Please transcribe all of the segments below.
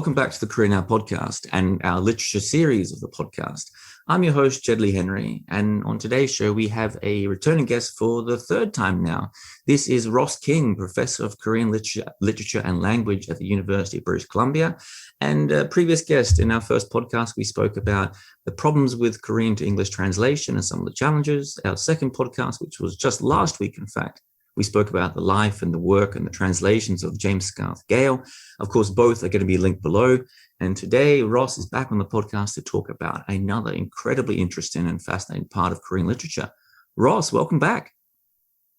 Welcome back to the Korean Now podcast and our literature series of the podcast. I'm your host, Jed Lea-Henry, and on today's show, we have a returning guest for the third time now. This is Ross King, Professor of Korean Literature and Language at the University of British Columbia. And a previous guest in our first podcast, we spoke about the problems with Korean to English translation and some of the challenges. Our second podcast, which was just last week, in fact, we spoke about the life and the work and the translations of James Garth Gale. Of course, both are going to be linked below. And today, Ross is back on the podcast to talk about another incredibly interesting and fascinating part of Korean literature. Ross, welcome back.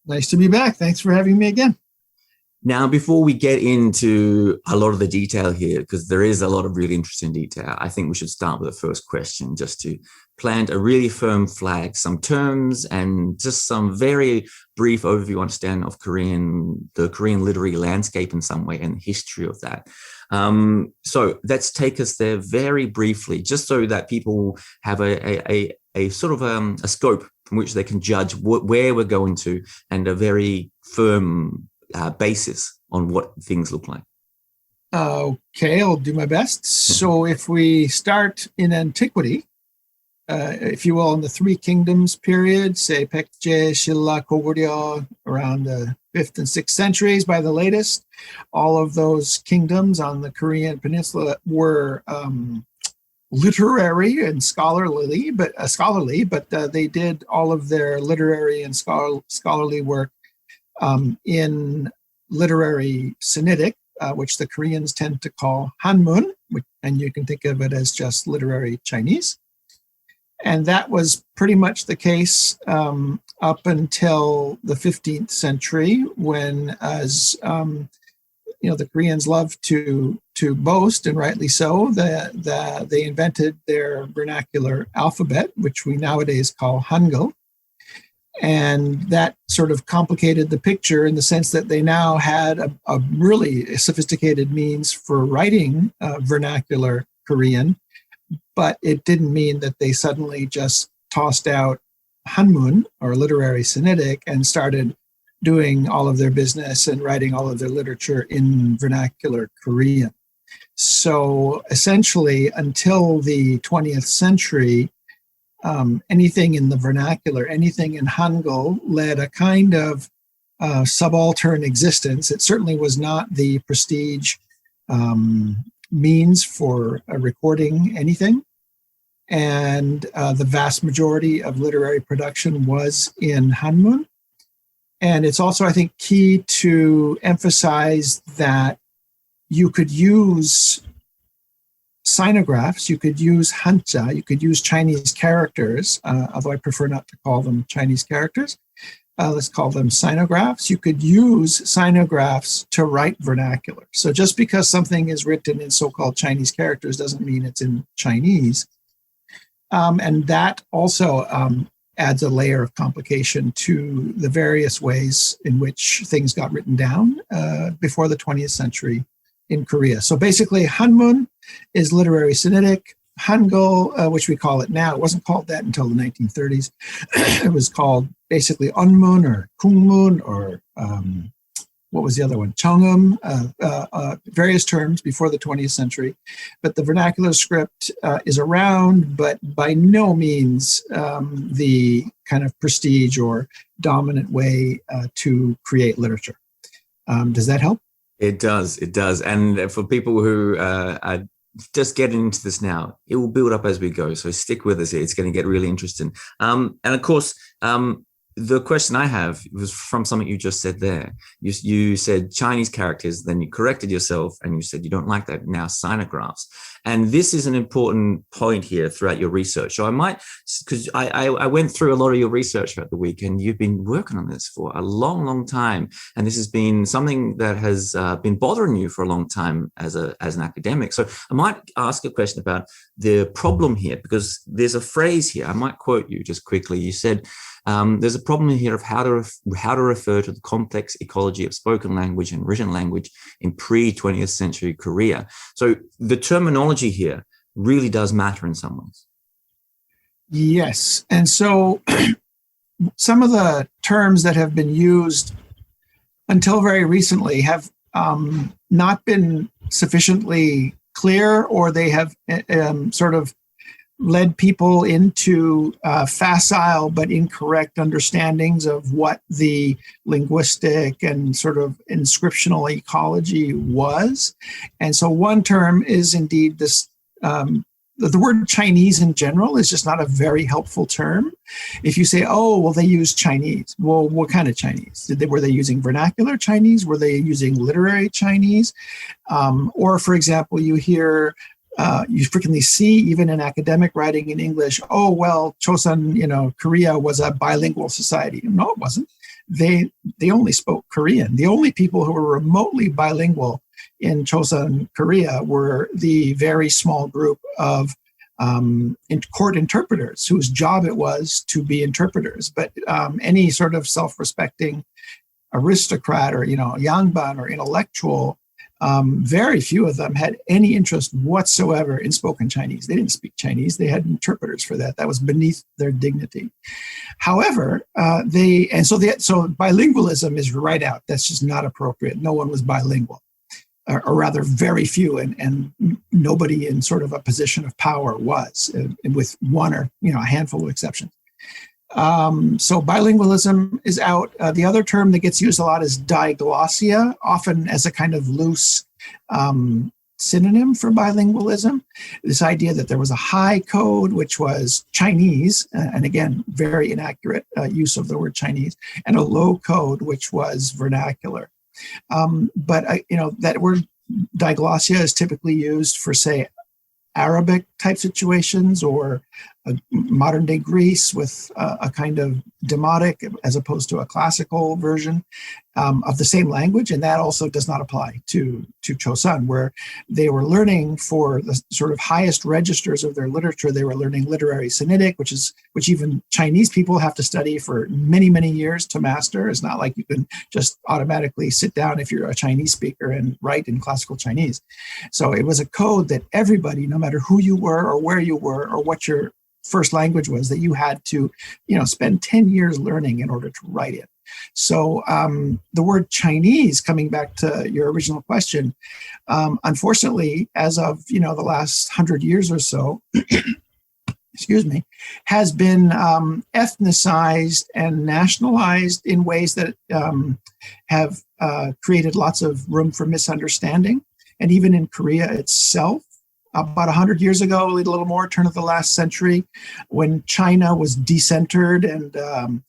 Nice to be back. Thanks for having me again. Now, before we get into a lot of the detail here, because there is a lot of really interesting detail, I think we should start with the first question, just to plant a really firm flag, some terms and just some very brief overview, understand of the Korean literary landscape in some way and the history of that. So let's take us there very briefly, just so that people have a sort of a scope from which they can judge where we're going to and a very firm basis on what things look like. Okay, I'll do my best. So if we start in antiquity, if you will, in the Three Kingdoms period, say Baekje, Silla, Concordia, around the 5th and 6th centuries by the latest, all of those kingdoms on the Korean peninsula were literary and scholarly, but they did all of their literary and scholarly work in literary Sinitic, which the Koreans tend to call Hanmun, and you can think of it as just literary Chinese. And that was pretty much the case up until the 15th century, when, as the Koreans love to boast, and rightly so, that they invented their vernacular alphabet, which we nowadays call Hangul. And that sort of complicated the picture in the sense that they now had a really sophisticated means for writing vernacular Korean, but it didn't mean that they suddenly just tossed out Hanmun, or literary Sinitic, and started doing all of their business and writing all of their literature in vernacular Korean. So essentially, until the 20th century, anything in the vernacular, anything in Hangul led a kind of subaltern existence. It certainly was not the prestige means for recording anything. And the vast majority of literary production was in Hanmun. And it's also, I think, key to emphasize that you could use Synographs, you could use Hanja, you could use Chinese characters, although I prefer not to call them Chinese characters. Let's call them Synographs. You could use Synographs to write vernacular. So just because something is written in so-called Chinese characters doesn't mean it's in Chinese. And that also adds a layer of complication to the various ways in which things got written down before the 20th century in Korea. So basically, Hanmun is literary Sinitic. Hangul, which we call it now, it wasn't called that until the 1930s. It was called basically Unmun or Kungmun, or what was the other one? Cheongum, various terms before the 20th century. But the vernacular script is around, but by no means the kind of prestige or dominant way to create literature. Does that help? It does. And for people who are just getting into this now, it will build up as we go. So stick with us here. It's going to get really interesting. And of course, the question I have was from something you just said there. You said Chinese characters, then you corrected yourself and you said you don't like that, now Synographs. And this is an important point here throughout your research. So I might, because I went through a lot of your research throughout the week, and you've been working on this for a long, long time. And this has been something that has been bothering you for a long time as an academic. So I might ask a question about the problem here, because there's a phrase here. I might quote you just quickly. You said, there's a problem here of how to refer to the complex ecology of spoken language and written language in pre-20th century Korea. So the terminology here really does matter in some ways. Yes. And so some of the terms that have been used until very recently have not been sufficiently clear, or they have sort of led people into facile but incorrect understandings of what the linguistic and sort of inscriptional ecology was. And so one term is indeed this, the word Chinese in general is just not a very helpful term. If you say, oh, well, they use Chinese. Well, what kind of Chinese? Were they using vernacular Chinese? Were they using literary Chinese? Or, for example, you hear, you frequently see, even in academic writing in English, oh, well, Chosun, Korea was a bilingual society. No, it wasn't. They only spoke Korean. The only people who were remotely bilingual in Chosun, Korea were the very small group of court interpreters whose job it was to be interpreters. But any sort of self-respecting aristocrat or, yangban or intellectual, very few of them had any interest whatsoever in spoken Chinese. They didn't speak Chinese. They had interpreters for that. That was beneath their dignity. However, so bilingualism is right out. That's just not appropriate. No one was bilingual, or rather very few, and nobody in sort of a position of power was, with one or a handful of exceptions. So bilingualism is out. The other term that gets used a lot is diglossia, often as a kind of loose synonym for bilingualism. This idea that there was a high code, which was Chinese, and again, very inaccurate use of the word Chinese, and a low code, which was vernacular. But that word diglossia is typically used for, say, Arabic type situations, or modern day Greece with a kind of demotic as opposed to a classical version of the same language. And that also does not apply to Chosun, where they were learning for the sort of highest registers of their literature. They were learning literary Sinitic, which even Chinese people have to study for many, many years to master. It's not like you can just automatically sit down if you're a Chinese speaker and write in classical Chinese. So it was a code that everybody, no matter who you were or where you were or what your first language was, that you had to, spend 10 years learning in order to write it. So the word Chinese, coming back to your original question, unfortunately, as of, the last 100 years or so, excuse me, has been ethnicized and nationalized in ways that have created lots of room for misunderstanding. And even in Korea itself, about 100 years ago, a little more, turn of the last century, when China was decentered and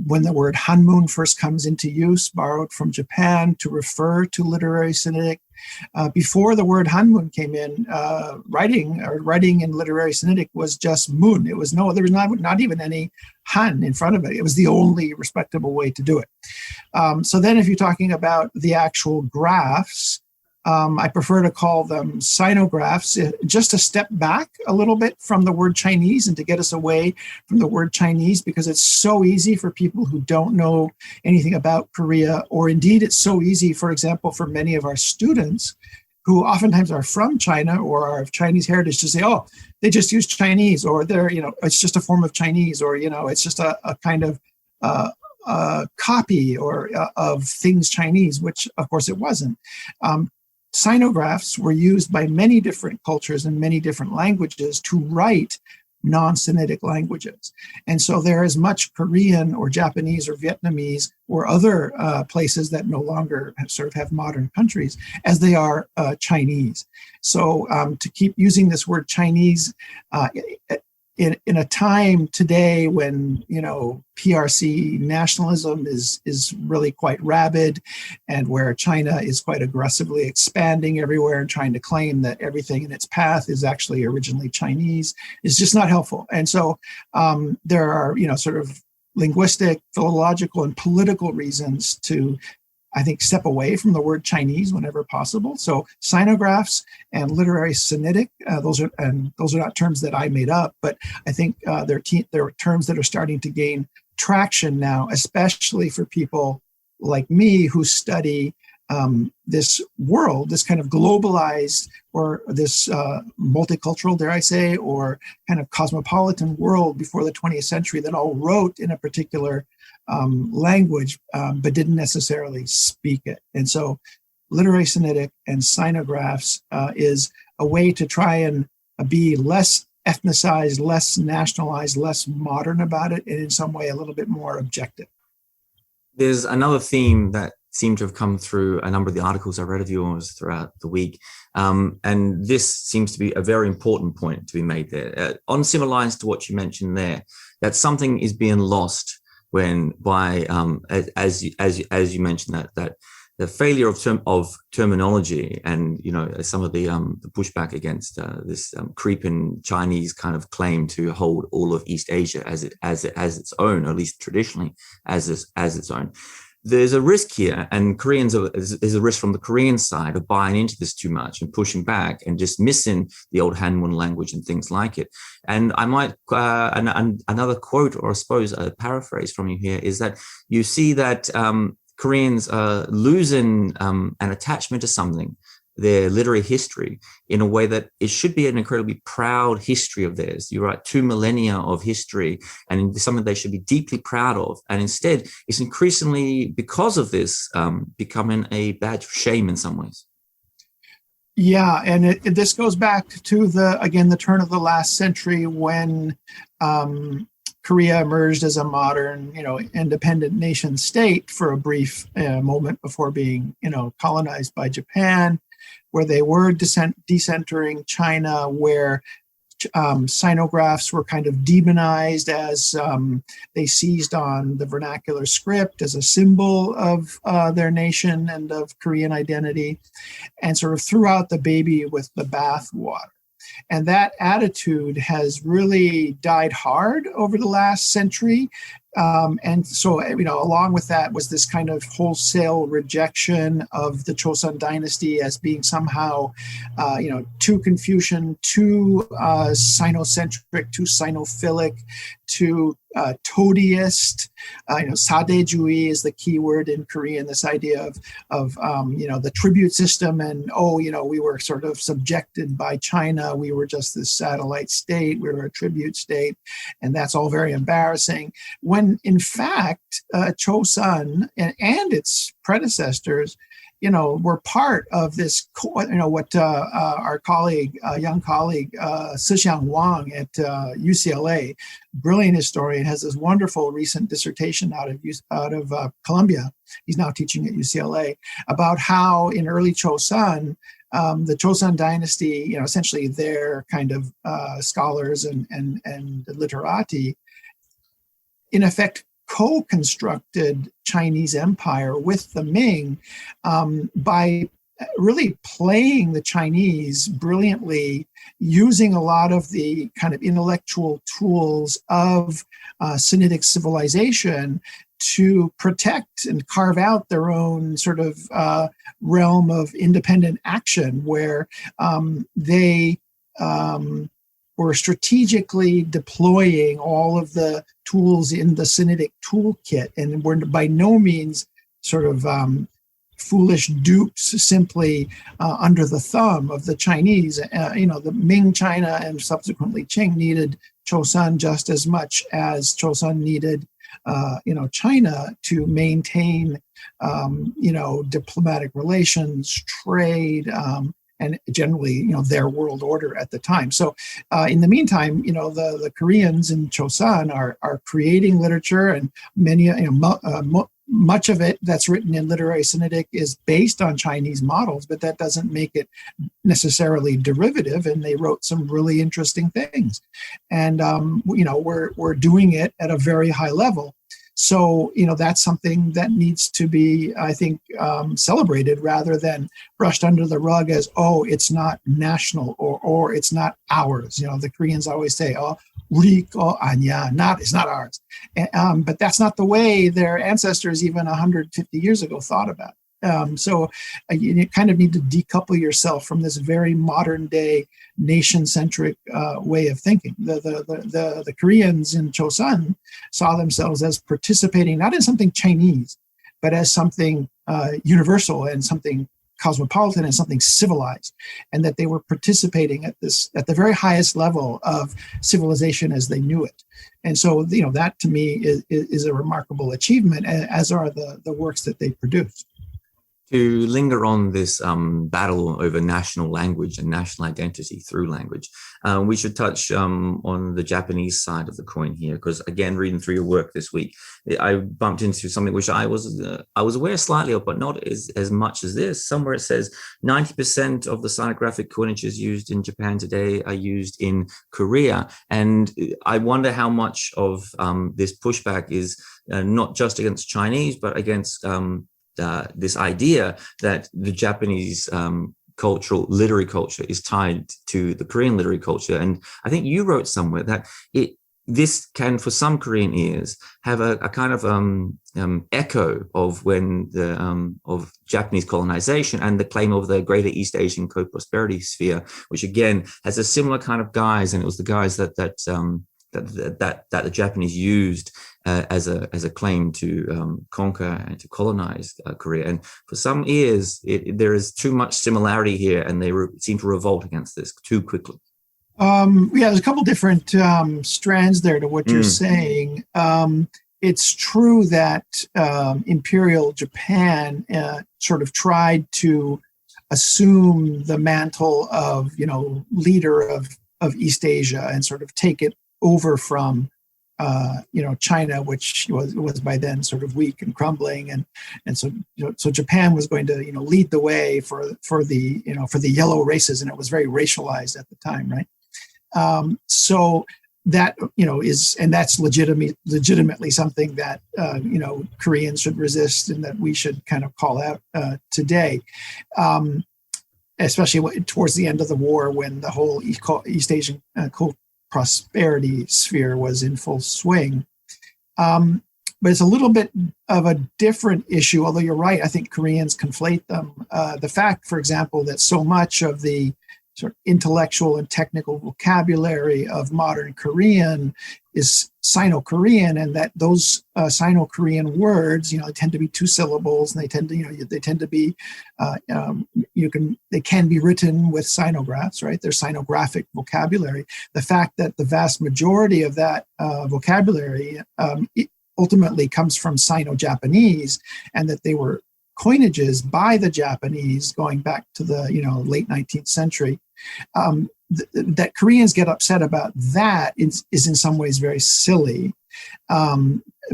when the word Hanmun first comes into use, borrowed from Japan to refer to literary Sinitic. Before the word Hanmun came in, writing in literary Sinitic was just mun. There was not even any Han in front of it. It was the only respectable way to do it. So then if you're talking about the actual graphs, I prefer to call them Synographs, just to step back a little bit from the word Chinese and to get us away from the word Chinese, because it's so easy for people who don't know anything about Korea, or indeed it's so easy, for example, for many of our students who oftentimes are from China or are of Chinese heritage to say, oh, they just use Chinese, or they're, it's just a form of Chinese, or, it's just a kind of copy or of things Chinese, which of course it wasn't. Synographs were used by many different cultures and many different languages to write non-Sinitic languages. And so there is much Korean or Japanese or Vietnamese or other places that no longer have modern countries as they are Chinese. So to keep using this word Chinese in a time today when, PRC nationalism is really quite rabid, and where China is quite aggressively expanding everywhere and trying to claim that everything in its path is actually originally Chinese, is just not helpful. And so there are, sort of linguistic, philological, and political reasons to, I think, step away from the word Chinese whenever possible. So Synographs and literary Sinitic, those are not terms that I made up, but I think they're terms that are starting to gain traction now, especially for people like me who study this world, this kind of globalized, or this multicultural, dare I say, or kind of cosmopolitan world before the 20th century that all wrote in a particular language, but didn't necessarily speak it. And so literary Sinitic and Synographs is a way to try and be less ethnicized, less nationalized, less modern about it, and in some way a little bit more objective. There's another theme that seemed to have come through a number of the articles I read of yours throughout the week. And this seems to be a very important point to be made there. On similar lines to what you mentioned there, that something is being lost when by, as you mentioned, that the failure of terminology and, you know, some of the pushback against this creeping Chinese kind of claim to hold all of East Asia as its own, or at least traditionally as its own. There's a risk here, and there's a risk from the Korean side of buying into this too much and pushing back and just missing the old Hanwon language and things like it. And I might, another quote, or I suppose a paraphrase from you here, is that you see that Koreans are losing an attachment to something, their literary history, in a way that it should be an incredibly proud history of theirs. You're right, 2 millennia of history, and something they should be deeply proud of. And instead, it's increasingly, because of this, becoming a badge of shame in some ways. Yeah, and this goes back to the turn of the last century, when Korea emerged as a modern, independent nation state for a brief moment before being, colonized by Japan, where they were decentering China, where Synographs were kind of demonized as they seized on the vernacular script as a symbol of their nation and of Korean identity, and sort of threw out the baby with the bathwater. And that attitude has really died hard over the last century. And so, along with that was this kind of wholesale rejection of the Chosun dynasty as being somehow, too Confucian, too Sinocentric, too Sinophilic, too toadiest. Sadejui is the key word in Korean, this idea of the tribute system, and we were sort of subjected by China. We were just this satellite state. We were a tribute state, and that's all very embarrassing. When in fact, Chosun and its predecessors, were part of this, what our colleague, young colleague, Sixiang Wang at UCLA, brilliant historian, has this wonderful recent dissertation out of Columbia. He's now teaching at UCLA, about how in early Chosun, the Chosun dynasty, essentially their kind of scholars and literati, in effect, co-constructed Chinese empire with the Ming by really playing the Chinese brilliantly, using a lot of the kind of intellectual tools of Sinitic civilization to protect and carve out their own sort of realm of independent action, where they were strategically deploying all of the tools in the Sinitic toolkit, and were by no means sort of foolish dupes simply under the thumb of the Chinese. The Ming China and subsequently Qing needed Chosun just as much as Chosun needed China to maintain diplomatic relations, trade, and generally, their world order at the time. So in the meantime, the Koreans in Chosun are creating literature, and many, much of it that's written in literary Sinitic is based on Chinese models, but that doesn't make it necessarily derivative. And they wrote some really interesting things. And, we're doing it at a very high level. So, that's something that needs to be, I think, celebrated rather than brushed under the rug as, it's not national or it's not ours. The Koreans always say, 우리 거 아니야, it's not ours. But that's not the way their ancestors even 150 years ago thought about it. So you kind of need to decouple yourself from this very modern day nation-centric way of thinking. The Koreans in Chosun saw themselves as participating not in something Chinese, but as something universal and something cosmopolitan and something civilized, and that they were participating at the very highest level of civilization as they knew it. And so, that to me is a remarkable achievement, as are the works that they produced. to linger on this battle over national language and national identity through language, we should touch on the Japanese side of the coin here, because again, reading through your work this week, I bumped into something which I was aware slightly of, but not as much as this. Somewhere it says 90% of the sinographic coinages used in Japan today are used in Korea, and I wonder how much of this pushback is not just against Chinese, but against this idea that the Japanese literary culture is tied to the Korean literary culture. And I think you wrote somewhere that this can, for some Korean ears, have a kind of echo of when of Japanese colonization and the claim of the Greater East Asian co-prosperity sphere, which again has a similar kind of guise, and it was the guise that the Japanese used as a claim to conquer and to colonize Korea. And for some ears, there is too much similarity here, and they seem to revolt against this too quickly. There's a couple different strands there to what you're saying. It's true that Imperial Japan sort of tried to assume the mantle of, leader of East Asia and sort of take it over from China, which was by then sort of weak and crumbling, and so Japan was going to lead the way for the yellow races, and it was very racialized at the time, right? So that that's legitimately something that Koreans should resist and that we should kind of call out today. Especially towards the end of the war, when the whole East Asian prosperity sphere was in full swing. But it's a little bit of a different issue, although you're right, I think Koreans conflate them. The fact, for example, that so much of the sort of intellectual and technical vocabulary of modern Korean is Sino-Korean, and that those Sino-Korean words, tend to be two syllables, and they tend to be, they can be written with sinographs, right? They're sinographic vocabulary. The fact that the vast majority of that vocabulary ultimately comes from Sino-Japanese, and that they were coinages by the Japanese going back to the late 19th century. That Koreans get upset about that is in some ways very silly,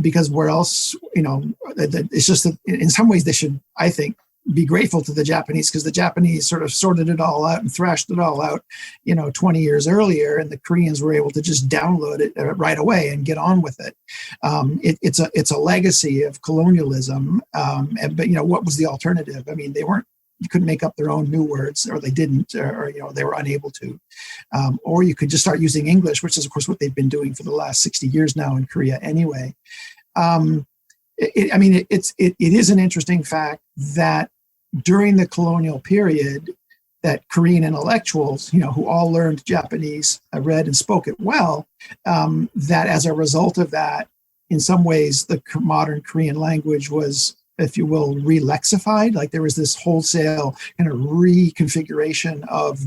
because where else, it's just that in some ways they should, I think, be grateful to the Japanese, because the Japanese sort of sorted it all out and thrashed it all out, 20 years earlier, and the Koreans were able to just download it right away and get on with it. It's a legacy of colonialism, but what was the alternative? I mean, you couldn't make up their own new words, or they didn't, or they were unable to. Or you could just start using English, which is, of course, what they've been doing for the last 60 years now in Korea anyway. It is an interesting fact that during the colonial period, that Korean intellectuals, who all learned Japanese, read and spoke it well, that as a result of that, in some ways, the modern Korean language was, if you will, re-lexified. Like there was this wholesale kind of reconfiguration of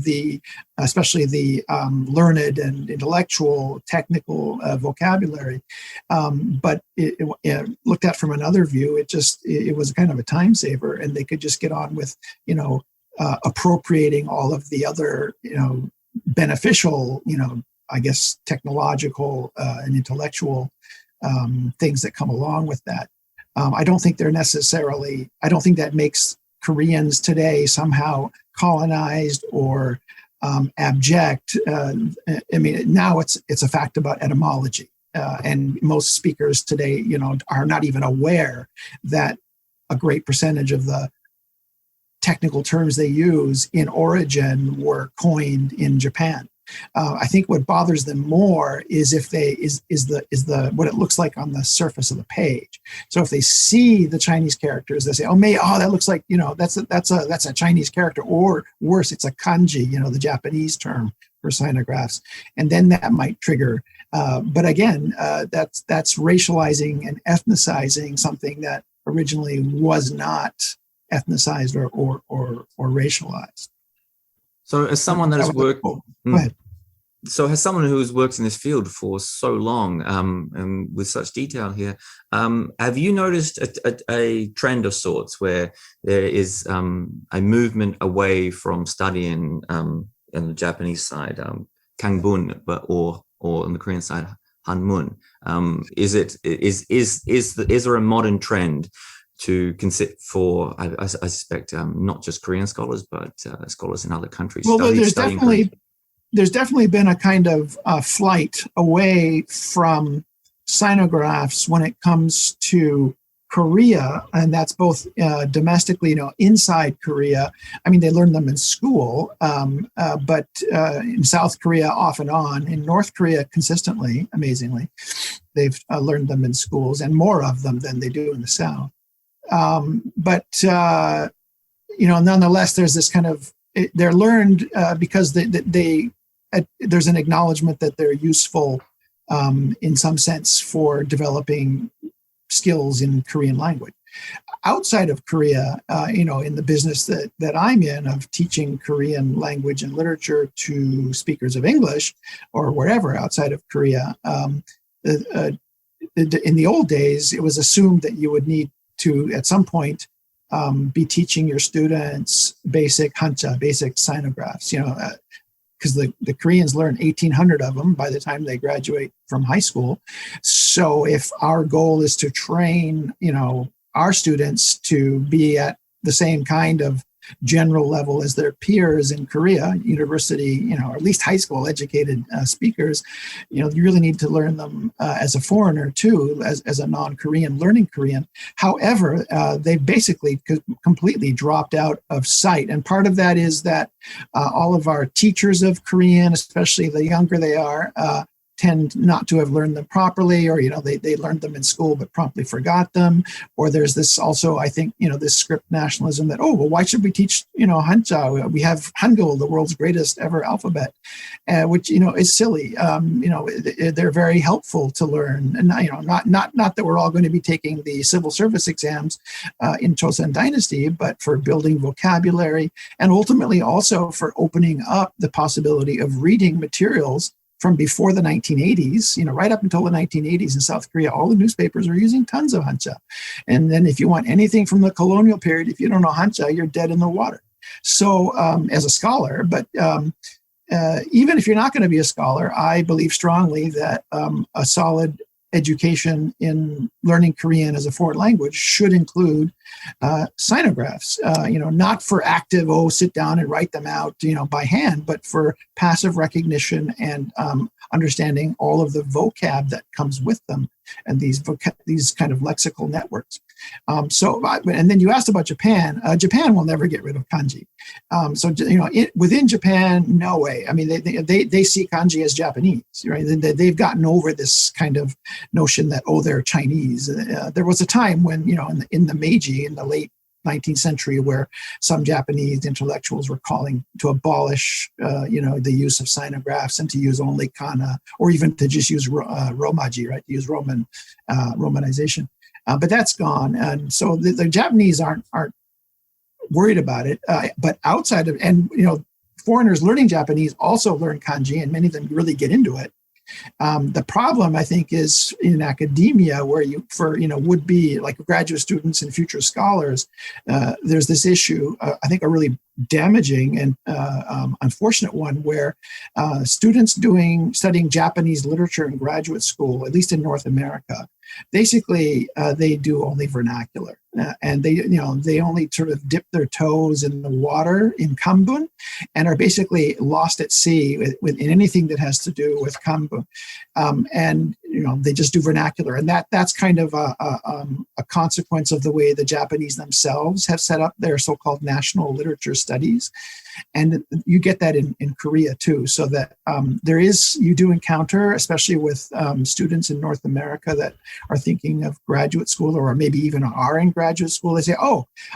especially the learned and intellectual, technical vocabulary. But it looked at from another view, it was kind of a time saver, and they could just get on with, appropriating all of the other, beneficial, I guess, technological and intellectual things that come along with that. I don't think that makes Koreans today somehow colonized or abject. Now it's a fact about etymology. And most speakers today, are not even aware that a great percentage of the technical terms they use in origin were coined in Japan. I think what bothers them more is if what it looks like on the surface of the page. So if they see the Chinese characters, they say, that looks like, that's a Chinese character, or worse, it's a kanji, the Japanese term for sinographs. And then that might trigger. But again, that's racializing and ethnicizing something that originally was not ethnicized or racialized. So as someone that has worked, Go ahead. so as someone who has worked in this field for so long, and with such detail here, have you noticed a trend of sorts where there is a movement away from studying in the Japanese side, Kangbun, or on the Korean side, Hanmun? Is there a modern trend to consider for, I suspect, not just Korean scholars, but scholars in other countries? Well, there's definitely been a kind of flight away from Synographs when it comes to Korea, and that's both domestically, inside Korea. I mean, they learn them in school, but in South Korea off and on. In North Korea, consistently, amazingly, they've learned them in schools, and more of them than they do in the South. But nonetheless, there's this kind of, they're learned because there's an acknowledgement that they're useful in some sense for developing skills in Korean language. Outside of Korea, in the business that I'm in of teaching Korean language and literature to speakers of English or wherever outside of Korea, in the old days, it was assumed that you would need to, at some point, be teaching your students basic Hanja, basic Synographs, because the Koreans learn 1,800 of them by the time they graduate from high school. So if our goal is to train, our students to be at the same kind of general level as their peers in Korea, university, or at least high school educated speakers, you really need to learn them as a foreigner too, as a non-Korean learning Korean. However, they basically completely dropped out of sight. And part of that is that all of our teachers of Korean, especially the younger they are, tend not to have learned them properly, or they learned them in school but promptly forgot them. Or there's this also, I think, this script nationalism that, why should we teach Hanja? We have Hangul, the world's greatest ever alphabet, which is silly. They're very helpful to learn, and not that we're all going to be taking the civil service exams in Joseon Dynasty, but for building vocabulary and ultimately also for opening up the possibility of reading materials from before the 1980s, right up until the 1980s in South Korea, all the newspapers are using tons of Hanja. And then if you want anything from the colonial period, if you don't know Hanja, you're dead in the water. So as a scholar, but even if you're not going to be a scholar, I believe strongly that a solid education in learning Korean as a foreign language should include Synographs, not for active, sit down and write them out, by hand, but for passive recognition and understanding all of the vocab that comes with them and these kind of lexical networks. And then you asked about Japan. Japan will never get rid of kanji. Within Japan, no way. I mean, they see kanji as Japanese, right? They've gotten over this kind of notion that they're Chinese. There was a time when in the Meiji, in the late 19th century, where some Japanese intellectuals were calling to abolish, the use of Synographs and to use only kana, or even to just use Romaji, right? To use Romanization. But that's gone, and so the Japanese aren't worried about it. But outside of, foreigners learning Japanese also learn kanji, and many of them really get into it. The problem, I think, is in academia, where would be like graduate students and future scholars, there's this issue, I think a really damaging and unfortunate one, where students studying Japanese literature in graduate school, at least in North America, basically they do only vernacular, and they only sort of dip their toes in the water in Kambun, and are basically lost at sea in anything that has to do with Kambun, and they just do vernacular, and that's kind of a consequence of the way the Japanese themselves have set up their so-called national literature studies. And you get that in Korea too, so that you do encounter, especially with students in North America that are thinking of graduate school, or maybe even are in graduate school. They say,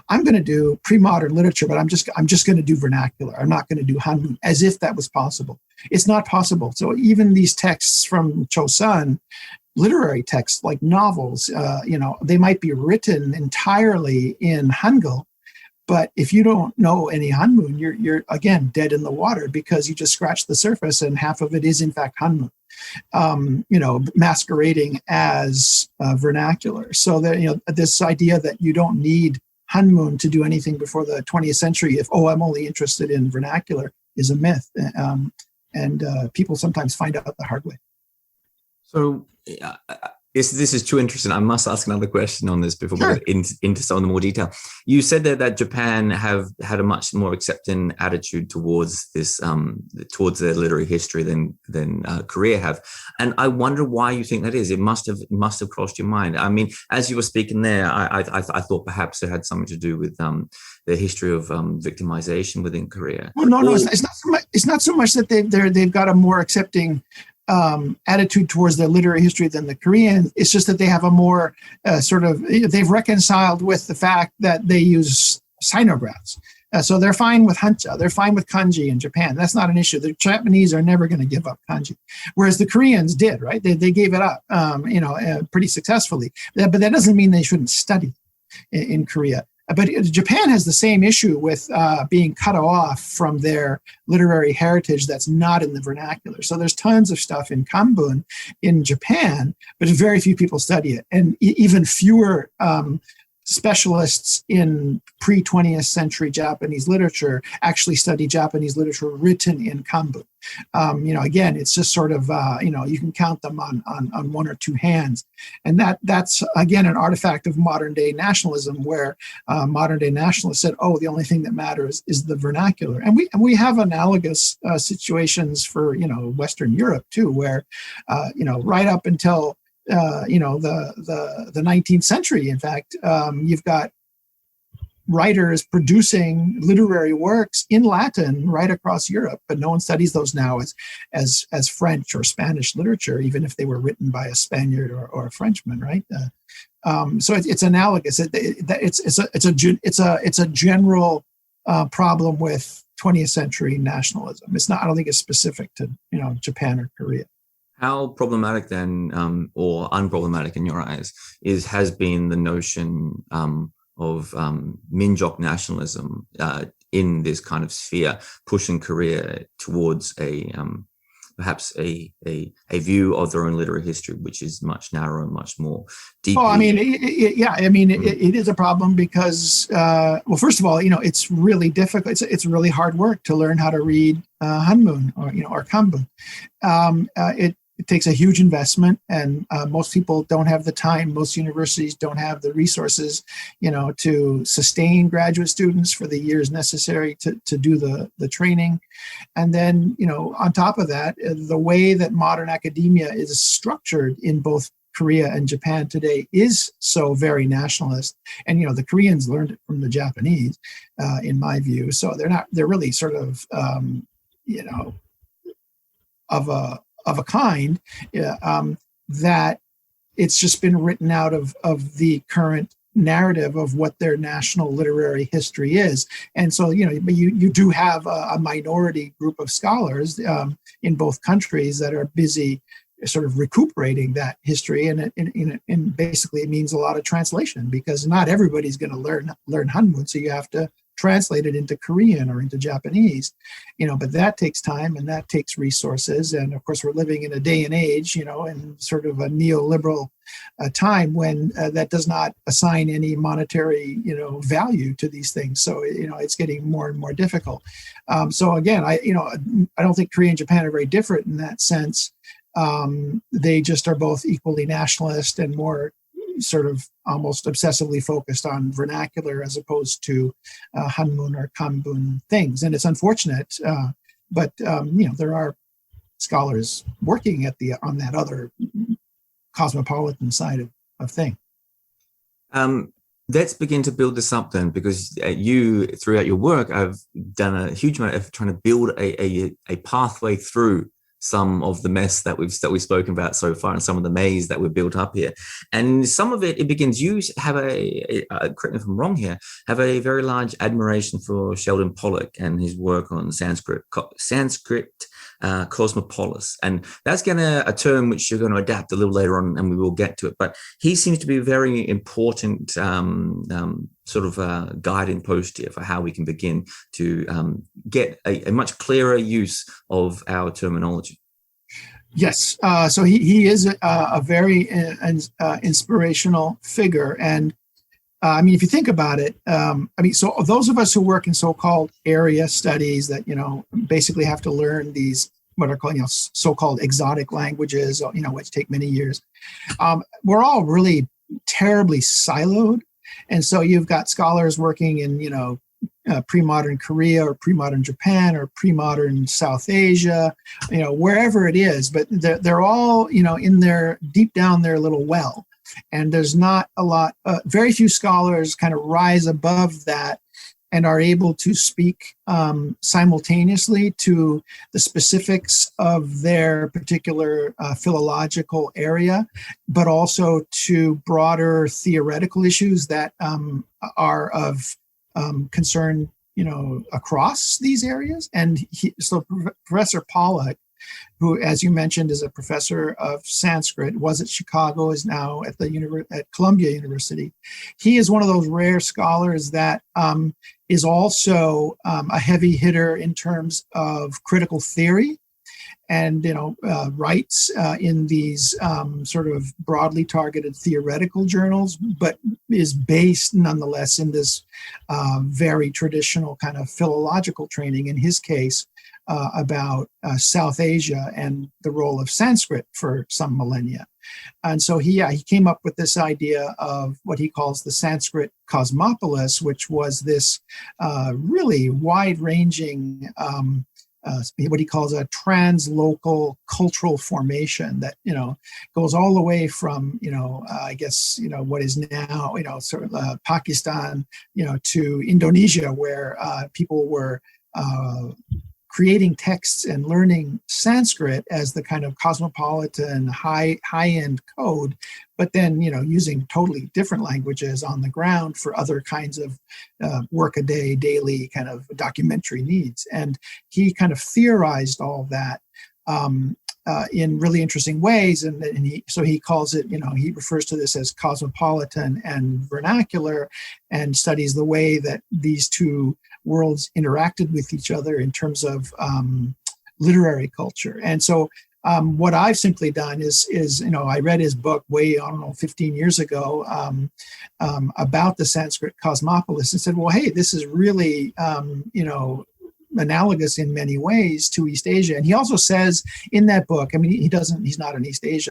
I'm going to do pre-modern literature, but I'm just going to do vernacular. I'm not going to do Hanmun, as if that was possible. It's not possible. So even these texts from Chosun, literary texts like novels, they might be written entirely in Hangul, But if you don't know any Hanmun, you're again dead in the water, because you just scratched the surface and half of it is in fact Hanmun, masquerading as vernacular. So that, this idea that you don't need Hanmun to do anything before the 20th century, if, I'm only interested in vernacular, is a myth. And people sometimes find out the hard way. So this is too interesting. I must ask another question on this before we get into some of the more detail. You said that Japan have had a much more accepting attitude towards this, towards their literary history than Korea have, and I wonder why you think that is. It must have crossed your mind. I mean, as you were speaking there, I thought perhaps it had something to do with the history of victimization within Korea. Well, no, it's not so much. It's not so much that they've got a more accepting attitude towards their literary history than the Korean. It's just that they have a more they've reconciled with the fact that they use Synographs. So they're fine with Hanja, they're fine with kanji in Japan. That's not an issue. The Japanese are never going to give up kanji, whereas the Koreans did, right? They gave it up, pretty successfully. But that doesn't mean they shouldn't study in Korea. But Japan has the same issue with being cut off from their literary heritage that's not in the vernacular. So there's tons of stuff in Kanbun in Japan, but very few people study it. And even fewer specialists in pre-20th century Japanese literature actually study Japanese literature written in Kanbun. Again, it's just sort of, you can count them on one or two hands. And that's, again, an artifact of modern day nationalism, where modern day nationalists said, the only thing that matters is the vernacular. And we have analogous situations for, Western Europe too, where, right up until the 19th century, in fact, you've got writers producing literary works in Latin right across Europe, but no one studies those now as French or Spanish literature, even if they were written by a Spaniard or a Frenchman, right? So it's analogous. It's a general problem with 20th century nationalism. It's not. I don't think it's specific to Japan or Korea. How problematic then, or unproblematic in your eyes, has been the notion of Minjok nationalism in this kind of sphere, pushing Korea towards perhaps a view of their own literary history, which is much narrower and much more deeply. It is a problem because, first of all, it's really difficult. It's really hard work to learn how to read Hanmun or Kanbun. It takes a huge investment, and most people don't have the time. Most universities don't have the resources, to sustain graduate students for the years necessary to do the training. And then, on top of that, the way that modern academia is structured in both Korea and Japan today is so very nationalist. And, the Koreans learned it from the Japanese, in my view. So they're really sort of, of a kind that it's just been written out of the current narrative of what their national literary history is. And so, but you do have a minority group of scholars in both countries that are busy sort of recuperating that history. And basically it means a lot of translation, because not everybody's going to learn Hanmun. So you have to translate it into Korean or into Japanese, but that takes time and that takes resources. And of course, we're living in a day and age, in sort of a neoliberal time when that does not assign any monetary, value to these things. So, it's getting more and more difficult. So again, I don't think Korea and Japan are very different in that sense. They just are both equally nationalist and more sort of almost obsessively focused on vernacular as opposed to Hanmun or Kanbun things. And it's unfortunate, but there are scholars working on that other cosmopolitan side of thing. Let's begin to build this up then, because you, throughout your work, have done a huge amount of effort trying to build a pathway through some of the mess that we've spoken about so far, and some of the maze that we've built up here. And some of it begins, you have correct me if I'm wrong here, have a very large admiration for Sheldon Pollock and his work on Sanskrit Cosmopolis. And that's a term which you're going to adapt a little later on, and we will get to it. But he seems to be a very important sort of guiding post here for how we can begin to get a much clearer use of our terminology. Yes. So he is a very inspirational figure. And I mean, if you think about it, so those of us who work in so-called area studies that, basically have to learn these, what are called, so-called exotic languages, which take many years, we're all really terribly siloed. And so you've got scholars working in, pre-modern Korea or pre-modern Japan or pre-modern South Asia, wherever it is, but they're all, in their deep down their little well. And there's not a lot, very few scholars kind of rise above that and are able to speak simultaneously to the specifics of their particular philological area, but also to broader theoretical issues that are of concern, across these areas. And so Professor Pollack, who, as you mentioned, is a professor of Sanskrit, was at Chicago, is now at at Columbia University. He is one of those rare scholars that is also a heavy hitter in terms of critical theory, and writes in these sort of broadly targeted theoretical journals, but is based nonetheless in this very traditional kind of philological training, in his case, about South Asia and the role of Sanskrit for some millennia. And so he came up with this idea of what he calls the Sanskrit Cosmopolis, which was this really wide-ranging what he calls a translocal cultural formation that, goes all the way from, what is now, sort of Pakistan, to Indonesia, where people were creating texts and learning Sanskrit as the kind of cosmopolitan high-end code, but then, using totally different languages on the ground for other kinds of workaday, daily kind of documentary needs. And he kind of theorized all that in really interesting ways. And he calls it, he refers to this as cosmopolitan and vernacular, and studies the way that these two worlds interacted with each other in terms of literary culture. And so what I've simply done is I read his book way, 15 years ago about the Sanskrit Cosmopolis, and said, well, hey, this is really, analogous in many ways to East Asia. And he also says in that book, he's not an East Asia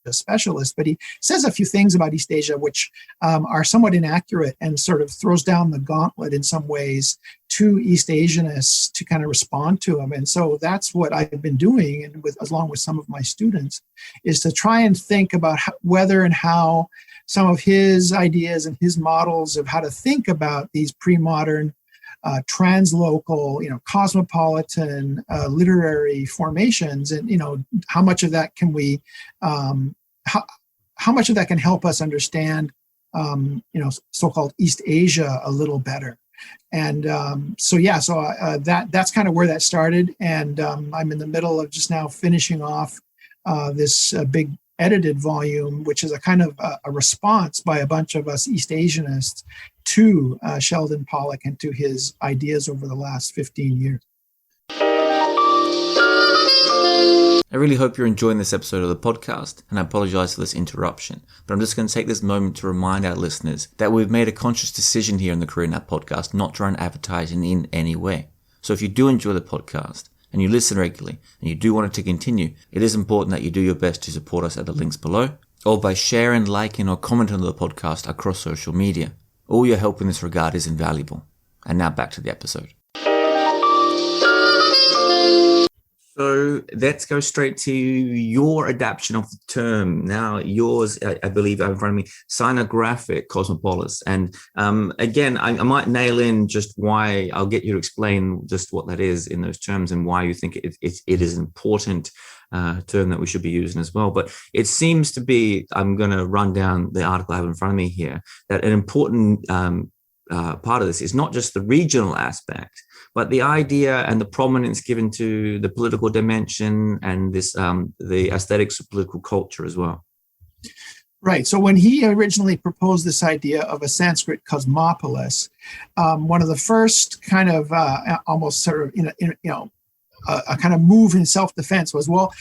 specialist, but he says a few things about East Asia which are somewhat inaccurate, and sort of throws down the gauntlet in some ways to East Asianists to kind of respond to him. And so that's what I've been doing, and along with some of my students, is to try and think about whether and how some of his ideas and his models of how to think about these pre-modern translocal, cosmopolitan literary formations, and how much of that can we, how much of that can help us understand, so-called East Asia a little better. And that's kind of where that started. And I'm in the middle of just now finishing off this big edited volume, which is a kind of a response by a bunch of us East Asianists to Sheldon Pollack and to his ideas over the last 15 years. I really hope you're enjoying this episode of the podcast, and I apologize for this interruption, but I'm just going to take this moment to remind our listeners that we've made a conscious decision here in the Korean App Podcast not to run advertising in any way. So if you do enjoy the podcast, and you listen regularly, and you do want it to continue, it is important that you do your best to support us at the links below, or by sharing, liking, or commenting on the podcast across social media. All your help in this regard is invaluable. And now back to the episode. So let's go straight to your adaptation of the term. Now, yours, I believe, in front of me, Sinographic Cosmopolis. And again, I might nail in just why. I'll get you to explain just what that is in those terms and why you think it is an important term that we should be using as well. But it seems to be, I'm going to run down the article I have in front of me here, that an important part of this is not just the regional aspect, but the idea and the prominence given to the political dimension and this the aesthetics of political culture as well. Right. So when he originally proposed this idea of a Sanskrit cosmopolis, one of the first kind of almost sort of a kind of move in self-defense was, well,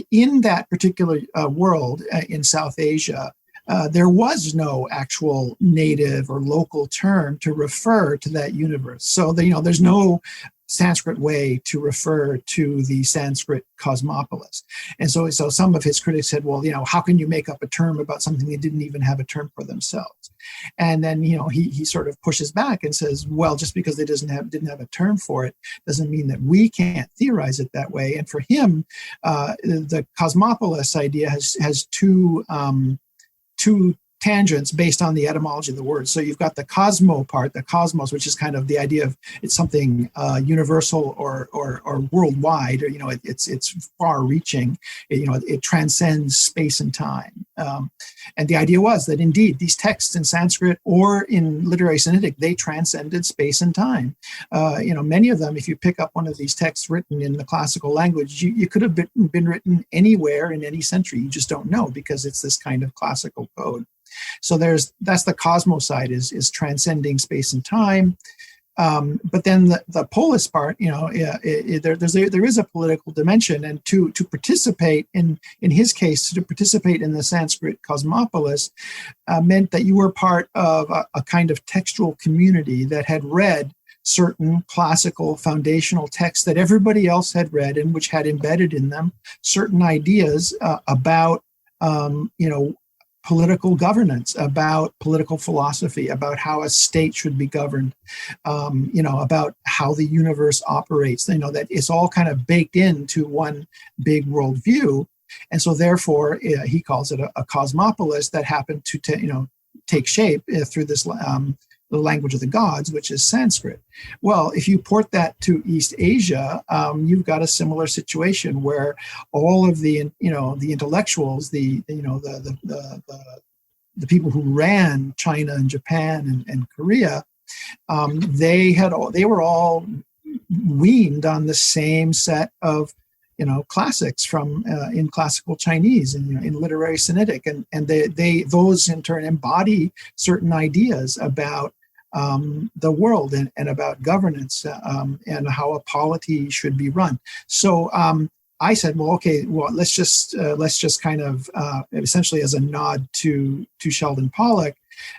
in that particular world in South Asia, there was no actual native or local term to refer to that universe. So there's no Sanskrit way to refer to the Sanskrit cosmopolis. And so some of his critics said, well, how can you make up a term about something they didn't even have a term for themselves? And then, he sort of pushes back and says, well, just because they didn't have a term for it doesn't mean that we can't theorize it that way. And for him, the cosmopolis idea has two tangents based on the etymology of the word. So you've got the cosmo part, the cosmos, which is kind of the idea of it's something universal or worldwide, or it's far-reaching. It transcends space and time. And the idea was that indeed these texts in Sanskrit or in literary Sinitic, they transcended space and time. Many of them, if you pick up one of these texts written in the classical language, you could have been written anywhere in any century. You just don't know because it's this kind of classical code. So that's the cosmos side is transcending space and time. But then the polis part, there is a political dimension, and to participate in his case, to participate in the Sanskrit cosmopolis meant that you were part of a kind of textual community that had read certain classical foundational texts that everybody else had read and which had embedded in them certain ideas about political governance, about political philosophy, about how a state should be governed, about how the universe operates. That it's all kind of baked into one big worldview. And so therefore, he calls it a cosmopolis that happened to take shape through this the language of the gods, which is Sanskrit. Well, if you port that to East Asia, you've got a similar situation where all of the intellectuals, the people who ran China and Japan and Korea, they were all weaned on the same set of classics from in classical Chinese and in literary Sinitic, and those in turn embody certain ideas about the world and about governance and how a polity should be run. So I said, let's just kind of essentially as a nod to Sheldon Pollock,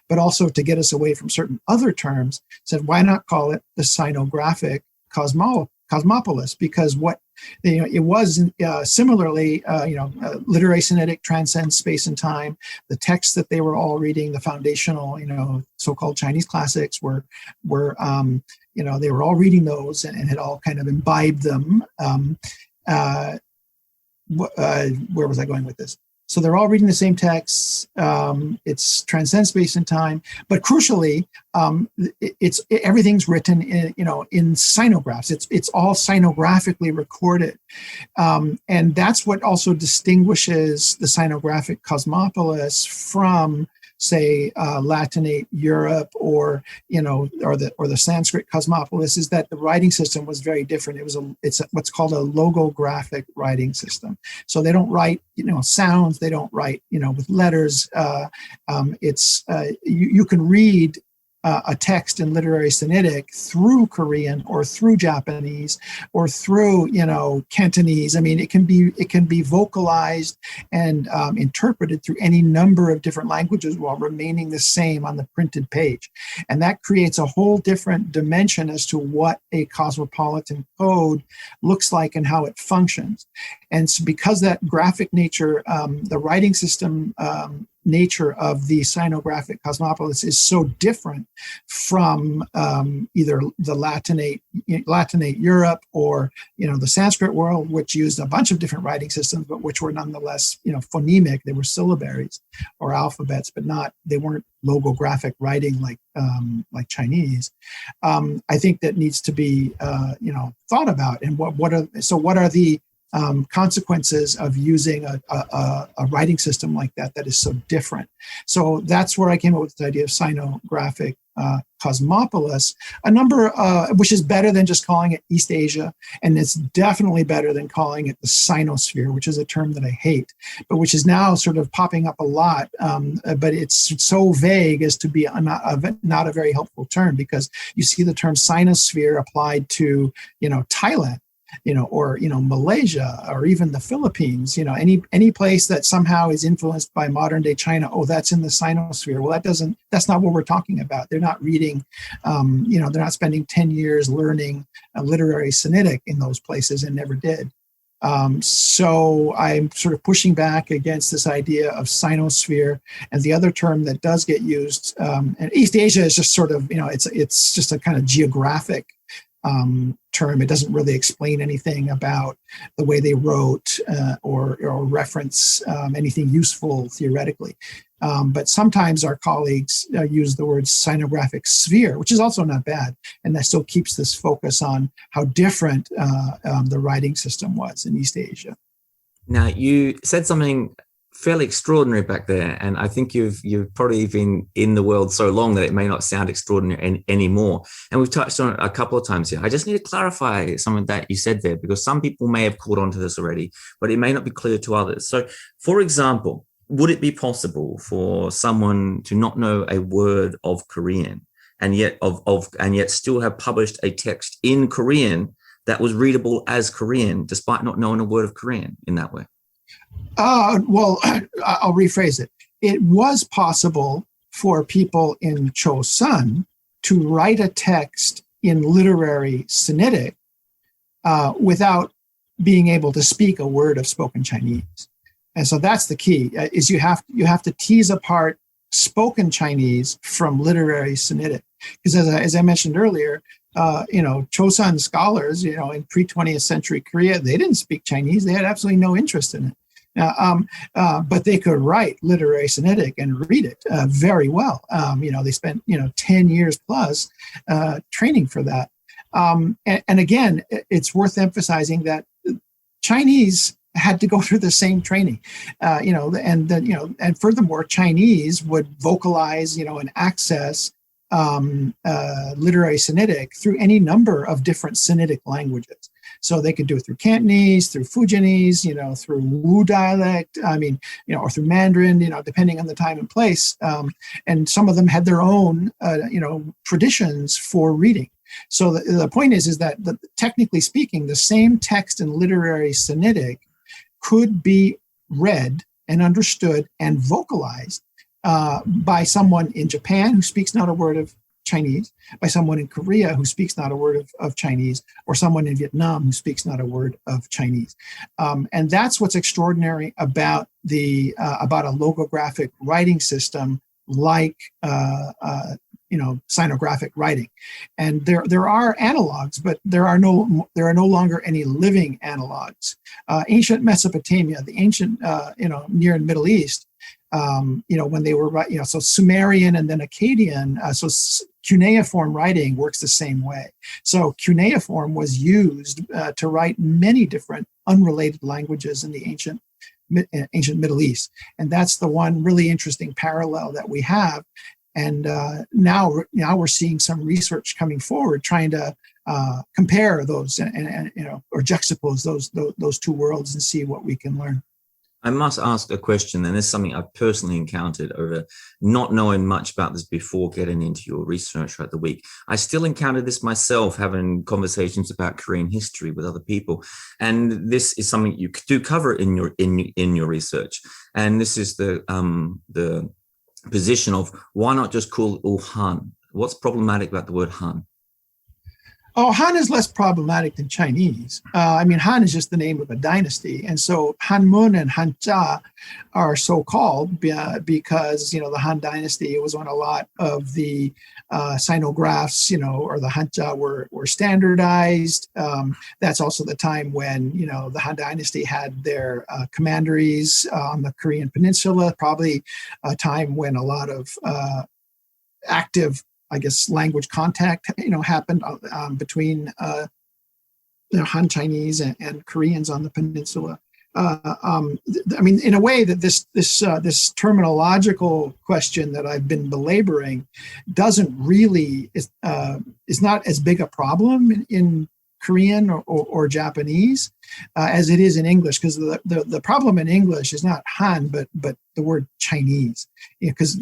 but also to get us away from certain other terms, said, why not call it the Sinographic Cosmopolis? Because what it was similarly, literary Sinitic transcends space and time. The texts that they were all reading, the foundational, so-called Chinese classics, were they were all reading those and had all kind of imbibed them. Where was I going with this? So they're all reading the same texts. It's transcends space and time, but crucially, everything's written in sinographs. It's all sinographically recorded, and that's what also distinguishes the Sinographic Cosmopolis from, say, Latinate Europe or the Sanskrit Cosmopolis, is that the writing system was very different. It's what's called a logographic writing system. So they don't write sounds. They don't write with letters. You can read a text in literary Sinitic through Korean or through Japanese or through Cantonese. I mean, it can be vocalized and interpreted through any number of different languages while remaining the same on the printed page, and that creates a whole different dimension as to what a cosmopolitan code looks like and how it functions. And so because that graphic nature, the writing system nature of the Sinographic Cosmopolis is so different from either the Latinate Europe or the Sanskrit world, which used a bunch of different writing systems, but which were nonetheless phonemic. They were syllabaries or alphabets, but they weren't logographic writing like Chinese. I think that needs to be thought about. And what are the consequences of using a writing system like that is so different. So that's where I came up with the idea of Sinographic Cosmopolis, which is better than just calling it East Asia, and it's definitely better than calling it the Sinosphere, which is a term that I hate, but which is now sort of popping up a lot. But it's so vague as to be not a very helpful term, because you see the term Sinosphere applied to, Thailand, or, Malaysia, or even the Philippines, any place that somehow is influenced by modern day China. Oh, that's in the Sinosphere. Well, that's not what we're talking about. They're not reading, they're not spending 10 years learning literary Sinitic in those places, and never did. So I'm sort of pushing back against this idea of Sinosphere. And the other term that does get used, and East Asia is just sort of, it's just a kind of geographic term. It doesn't really explain anything about the way they wrote or reference anything useful theoretically. But sometimes our colleagues use the word Sinographic sphere, which is also not bad. And that still keeps this focus on how different the writing system was in East Asia. Now, you said something fairly extraordinary back there, and I think you've probably been in the world so long that it may not sound extraordinary anymore. And we've touched on it a couple of times here. I just need to clarify some of that you said there, because some people may have caught on to this already, but it may not be clear to others. So, for example, would it be possible for someone to not know a word of Korean and yet still have published a text in Korean that was readable as Korean, despite not knowing a word of Korean in that way? Well, I'll rephrase it. It was possible for people in Chosun to write a text in literary Sinitic without being able to speak a word of spoken Chinese. And so that's the key, is you have to tease apart spoken Chinese from literary Sinitic. Because as I mentioned earlier, Chosun scholars, in pre-20th century Korea, they didn't speak Chinese. They had absolutely no interest in it. But they could write literary Sinitic and read it very well. They spent 10 years plus training for that. And again, it's worth emphasizing that Chinese had to go through the same training, and furthermore, Chinese would vocalize, and access literary Sinitic through any number of different Sinitic languages. So they could do it through Cantonese, through Fujianese, through Wu dialect, or through Mandarin, depending on the time and place. And some of them had their own, traditions for reading. So the point is that technically speaking, the same text in literary Sinitic could be read and understood and vocalized by someone in Japan who speaks not a word of Chinese, by someone in Korea who speaks not a word of Chinese, or someone in Vietnam who speaks not a word of Chinese. And that's what's extraordinary about about a logographic writing system like Sinographic writing. And there are analogs, but there are no longer any living analogs. Ancient Mesopotamia, the ancient Near and Middle East, when they were, so Sumerian and then Akkadian, so cuneiform writing works the same way. So cuneiform was used to write many different unrelated languages in the ancient Middle East. And that's the one really interesting parallel that we have. And now we're seeing some research coming forward trying to compare those and or juxtapose those two worlds and see what we can learn. I must ask a question, and this is something I've personally encountered over not knowing much about this before getting into your research throughout the week. I still encounter this myself, having conversations about Korean history with other people, and this is something you do cover in your research. And this is the position of why not just call it all Han? What's problematic about the word Han? Oh, Han is less problematic than Chinese. Han is just the name of a dynasty. And so Hanmun and Hanja are so called because, the Han dynasty was when a lot of the Synographs, or the Hanja were standardized. That's also the time when, the Han dynasty had their commanderies on the Korean peninsula, probably a time when a lot of active language contact, happened between Han Chinese and Koreans on the peninsula. I mean, in a way that this terminological question that I've been belaboring doesn't really is not as big a problem in Korean or Japanese as it is in English, because the problem in English is not Han, but the word Chinese, because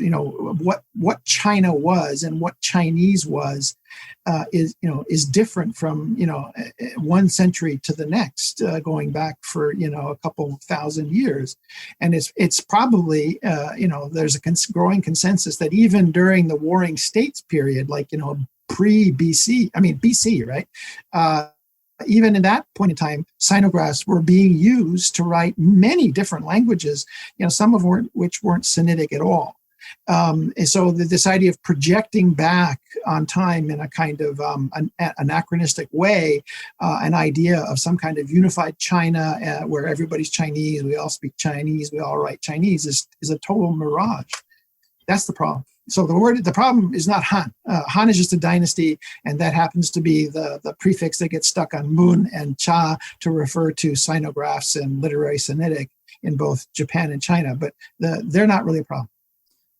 what China was and what Chinese was is different from one century to the next, going back for a couple thousand years, and it's probably there's a growing consensus that even during the Warring States period, like pre-BC, I mean BC, right? Even in that point in time, Synographs were being used to write many different languages, some of which weren't Sinitic at all. And so this idea of projecting back on time in a kind of an anachronistic way, an idea of some kind of unified China where everybody's Chinese, we all speak Chinese, we all write Chinese, is a total mirage. That's the problem. So the problem is not Han. Han is just a dynasty, and that happens to be the prefix that gets stuck on mun and cha to refer to Synographs and literary Sinitic in both Japan and China, but they're not really a problem.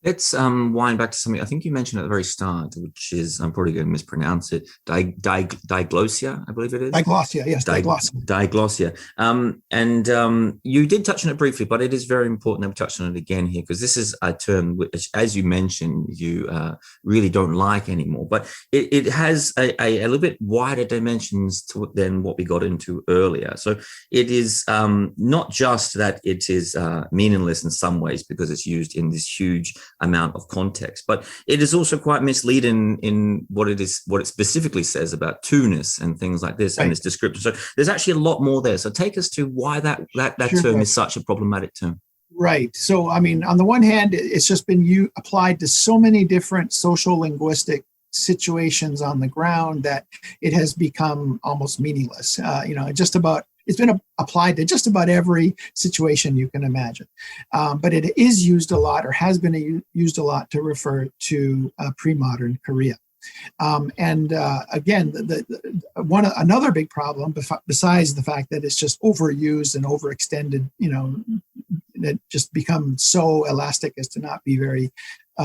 Let's wind back to something I think you mentioned at the very start, which is, I'm probably going to mispronounce it, diglossia, I believe it is. Diglossia, yes, diglossia. Diglossia. And you did touch on it briefly, but it is very important that we touch on it again here, because this is a term which, as you mentioned, you really don't like anymore. But it has a little bit wider dimensions than what we got into earlier. So it is not just that it is meaningless in some ways because it's used in this huge amount of context, but it is also quite misleading in what it specifically says about two-ness and things like this, right, and its descriptor. So there's actually a lot more there. So take us to why that sure, term is such a problematic term. Right. So, I mean, on the one hand, it's just been applied to so many different social linguistic situations on the ground that it has become almost meaningless. It's been applied to just about every situation you can imagine. But it is used a lot, or has been used a lot, to refer to pre-modern Korea. Again, another big problem, besides the fact that it's just overused and overextended, that just become so elastic as to not be very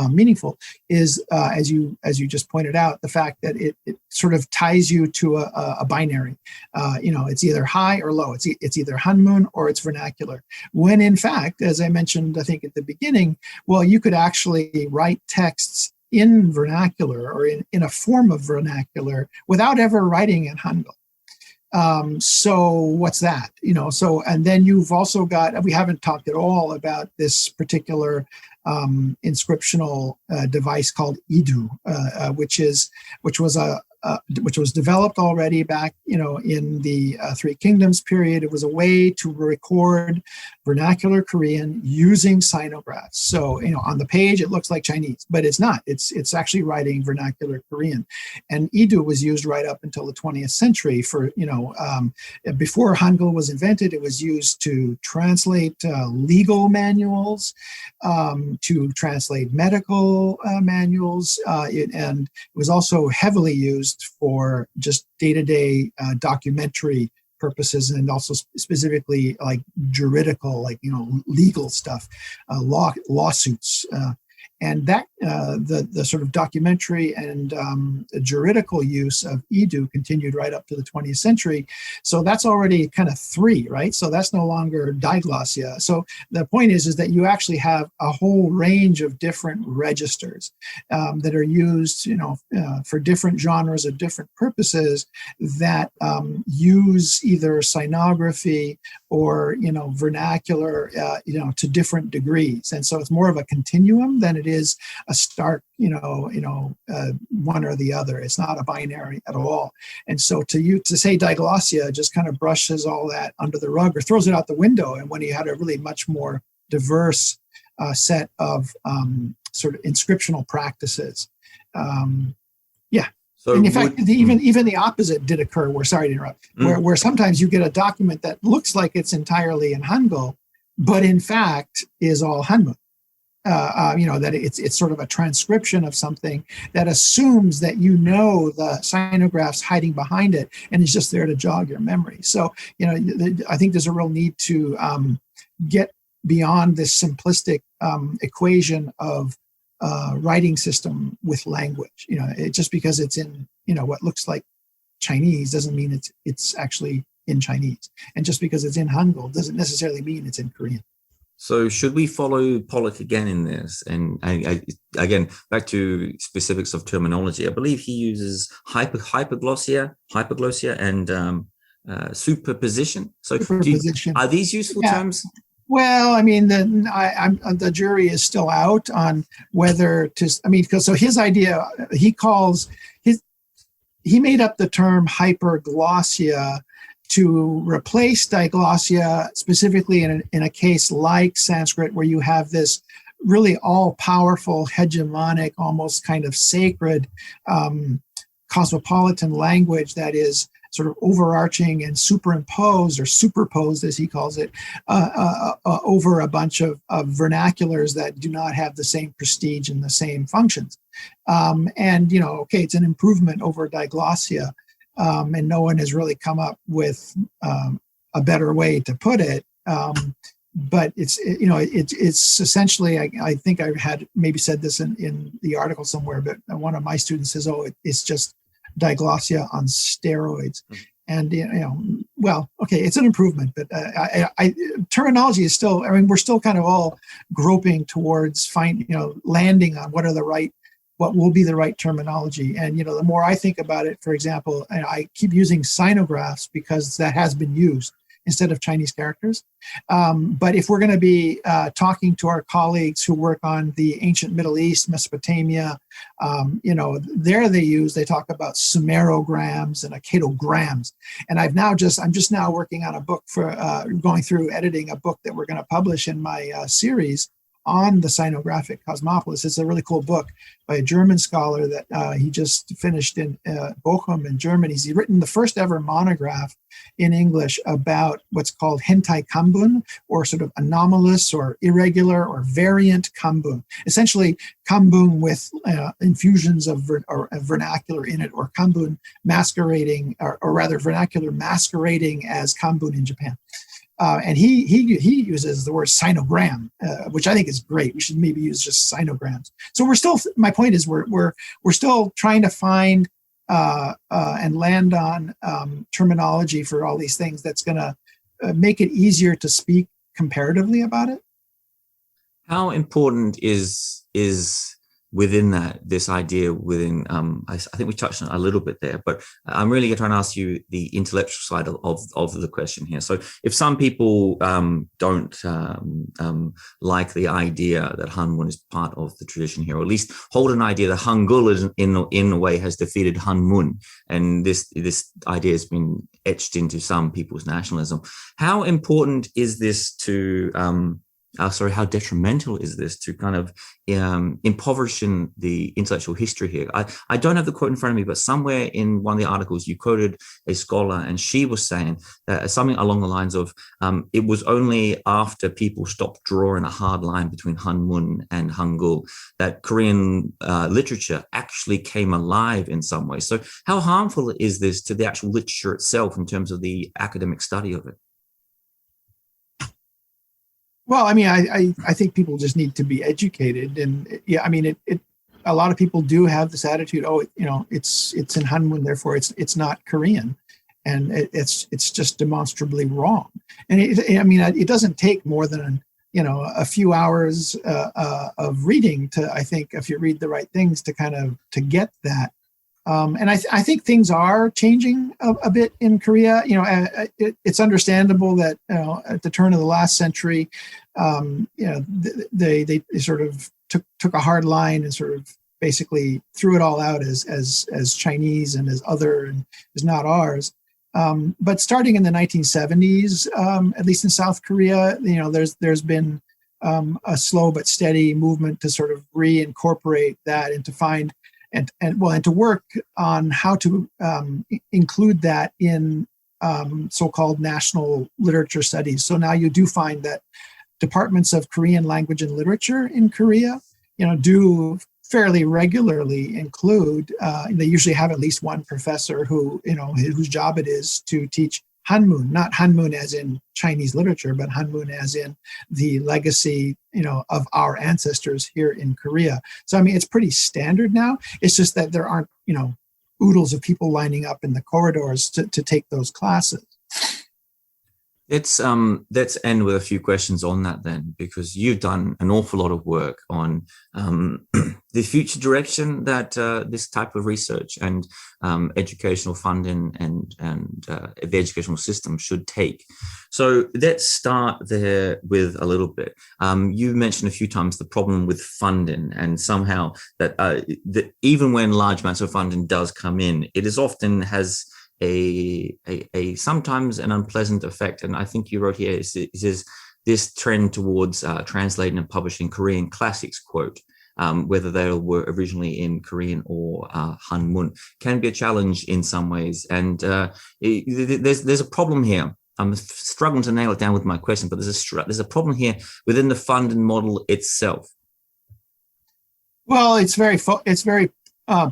meaningful, is as you just pointed out, the fact that it sort of ties you to a binary. It's either high or low. It's either Hanmun or it's vernacular. When in fact, as I mentioned, I think at the beginning, well, you could actually write texts in vernacular or in a form of vernacular without ever writing in Hangul. So what's that? And then you've also got, we haven't talked at all about this particular inscriptional device called Idu, which was developed already back, in the Three Kingdoms period. It was a way to record vernacular Korean using Synographs. So, on the page it looks like Chinese, but it's not. It's actually writing vernacular Korean. And Idu was used right up until the 20th century for, before Hangul was invented. It was used to translate legal manuals, to translate medical manuals, and it was also heavily used for just day-to-day documentary purposes, and also specifically like juridical, like legal stuff, lawsuits, and that the sort of documentary and juridical use of Idu continued right up to the 20th century. So that's already kind of three, right? So that's no longer diglossia. So the point is that you actually have a whole range of different registers that are used, for different genres of different purposes, that use either synography or vernacular, to different degrees. And so it's more of a continuum than it is a stark, one or the other. It's not a binary at all. And so to say diglossia just kind of brushes all that under the rug or throws it out the window. And when you had a really much more diverse set of sort of inscriptional practices. So and in fact, even the opposite did occur. Sorry to interrupt. Where sometimes you get a document that looks like it's entirely in Hangul, but in fact is all Hanmun. that it's sort of a transcription of something that assumes that you know the sinographs hiding behind it, and is just there to jog your memory. So, I think there's a real need to get beyond this simplistic equation of writing system with language. Just because it's in what looks like Chinese doesn't mean it's actually in Chinese, and just because it's in Hangul doesn't necessarily mean it's in Korean. So should we follow Pollock again in this? And again, back to specifics of terminology, I believe he uses hyperglossia, and superposition. So superposition. Are these useful terms? Well, I mean, the jury is still out on whether to. I mean, so his idea, he made up the term hyperglossia to replace diglossia, specifically in a case like Sanskrit, where you have this really all-powerful, hegemonic, almost kind of sacred cosmopolitan language that is sort of overarching and superimposed, or superposed, as he calls it, over a bunch of vernaculars that do not have the same prestige and the same functions. It's an improvement over diglossia. And no one has really come up with a better way to put it. But it's essentially, I think I had maybe said this in the article somewhere, but one of my students says, it's just diglossia on steroids. And, it's an improvement, but terminology is still, we're still kind of all groping towards landing on what will be the right terminology. And, the more I think about it, for example, I keep using Synographs because that has been used instead of Chinese characters. But if we're going to be talking to our colleagues who work on the ancient Middle East, Mesopotamia, they talk about sumerograms and accadograms. And I'm just now working on a book for going through editing a book that we're going to publish in my series on the Sinographic Cosmopolis. It's a really cool book by a German scholar that he just finished in Bochum in Germany. He's written the first ever monograph in English about what's called hentai kambun, or sort of anomalous or irregular or variant kambun. Essentially, kambun with infusions of vernacular in it, or kambun masquerading, or rather vernacular masquerading as kambun in Japan. And he uses the word sinogram, which I think is great. We should maybe use just sinograms. So my point is we're still trying to find and land on terminology for all these things that's going to make it easier to speak comparatively about it. How important is within this idea within, I think we touched on it a little bit there, but I'm really trying to ask you the intellectual side of the question here. So if some people don't like the idea that Hanmun is part of the tradition here, or at least hold an idea that Hangul is in a way has defeated Hanmun, and this idea has been etched into some people's nationalism, how important is this to how detrimental is this to kind of impoverishing the intellectual history here? I don't have the quote in front of me, but somewhere in one of the articles you quoted a scholar, and she was saying that something along the lines of it was only after people stopped drawing a hard line between Hanmun and Hangul that Korean literature actually came alive in some way. So how harmful is this to the actual literature itself in terms of the academic study of it? Well, I mean, I think people just need to be educated, and a lot of people do have this attitude. It's in Hanmun, therefore it's not Korean, and it's just demonstrably wrong. And it doesn't take more than a few hours of reading to, I think, if you read the right things, to get that. And I think things are changing a bit in Korea. It's understandable that at the turn of the last century, they sort of took a hard line and sort of basically threw it all out as Chinese and as other and as not ours. But starting in the 1970s, at least in South Korea, there's been a slow but steady movement to sort of reincorporate that and to find and to work on how to include that in so-called national literature studies. So now you do find that departments of Korean language and literature in Korea, do fairly regularly include, they usually have at least one professor who, whose job it is to teach Hanmun, not Hanmun as in Chinese literature, but Hanmun as in the legacy, of our ancestors here in Korea. So, I mean, it's pretty standard now. It's just that there aren't, oodles of people lining up in the corridors to take those classes. Let's end with a few questions on that then, because you've done an awful lot of work on the future direction that this type of research and educational funding and the educational system should take. So let's start there with a little bit. You mentioned a few times the problem with funding, and somehow that even when large amounts of funding does come in, it is often has a sometimes an unpleasant effect. And I think you wrote here is this trend towards translating and publishing Korean classics, quote, whether they were originally in Korean or Hanmun, can be a challenge in some ways. And there's a problem here. I'm struggling to nail it down with my question, but there's a problem here within the funding model itself. Well, it's very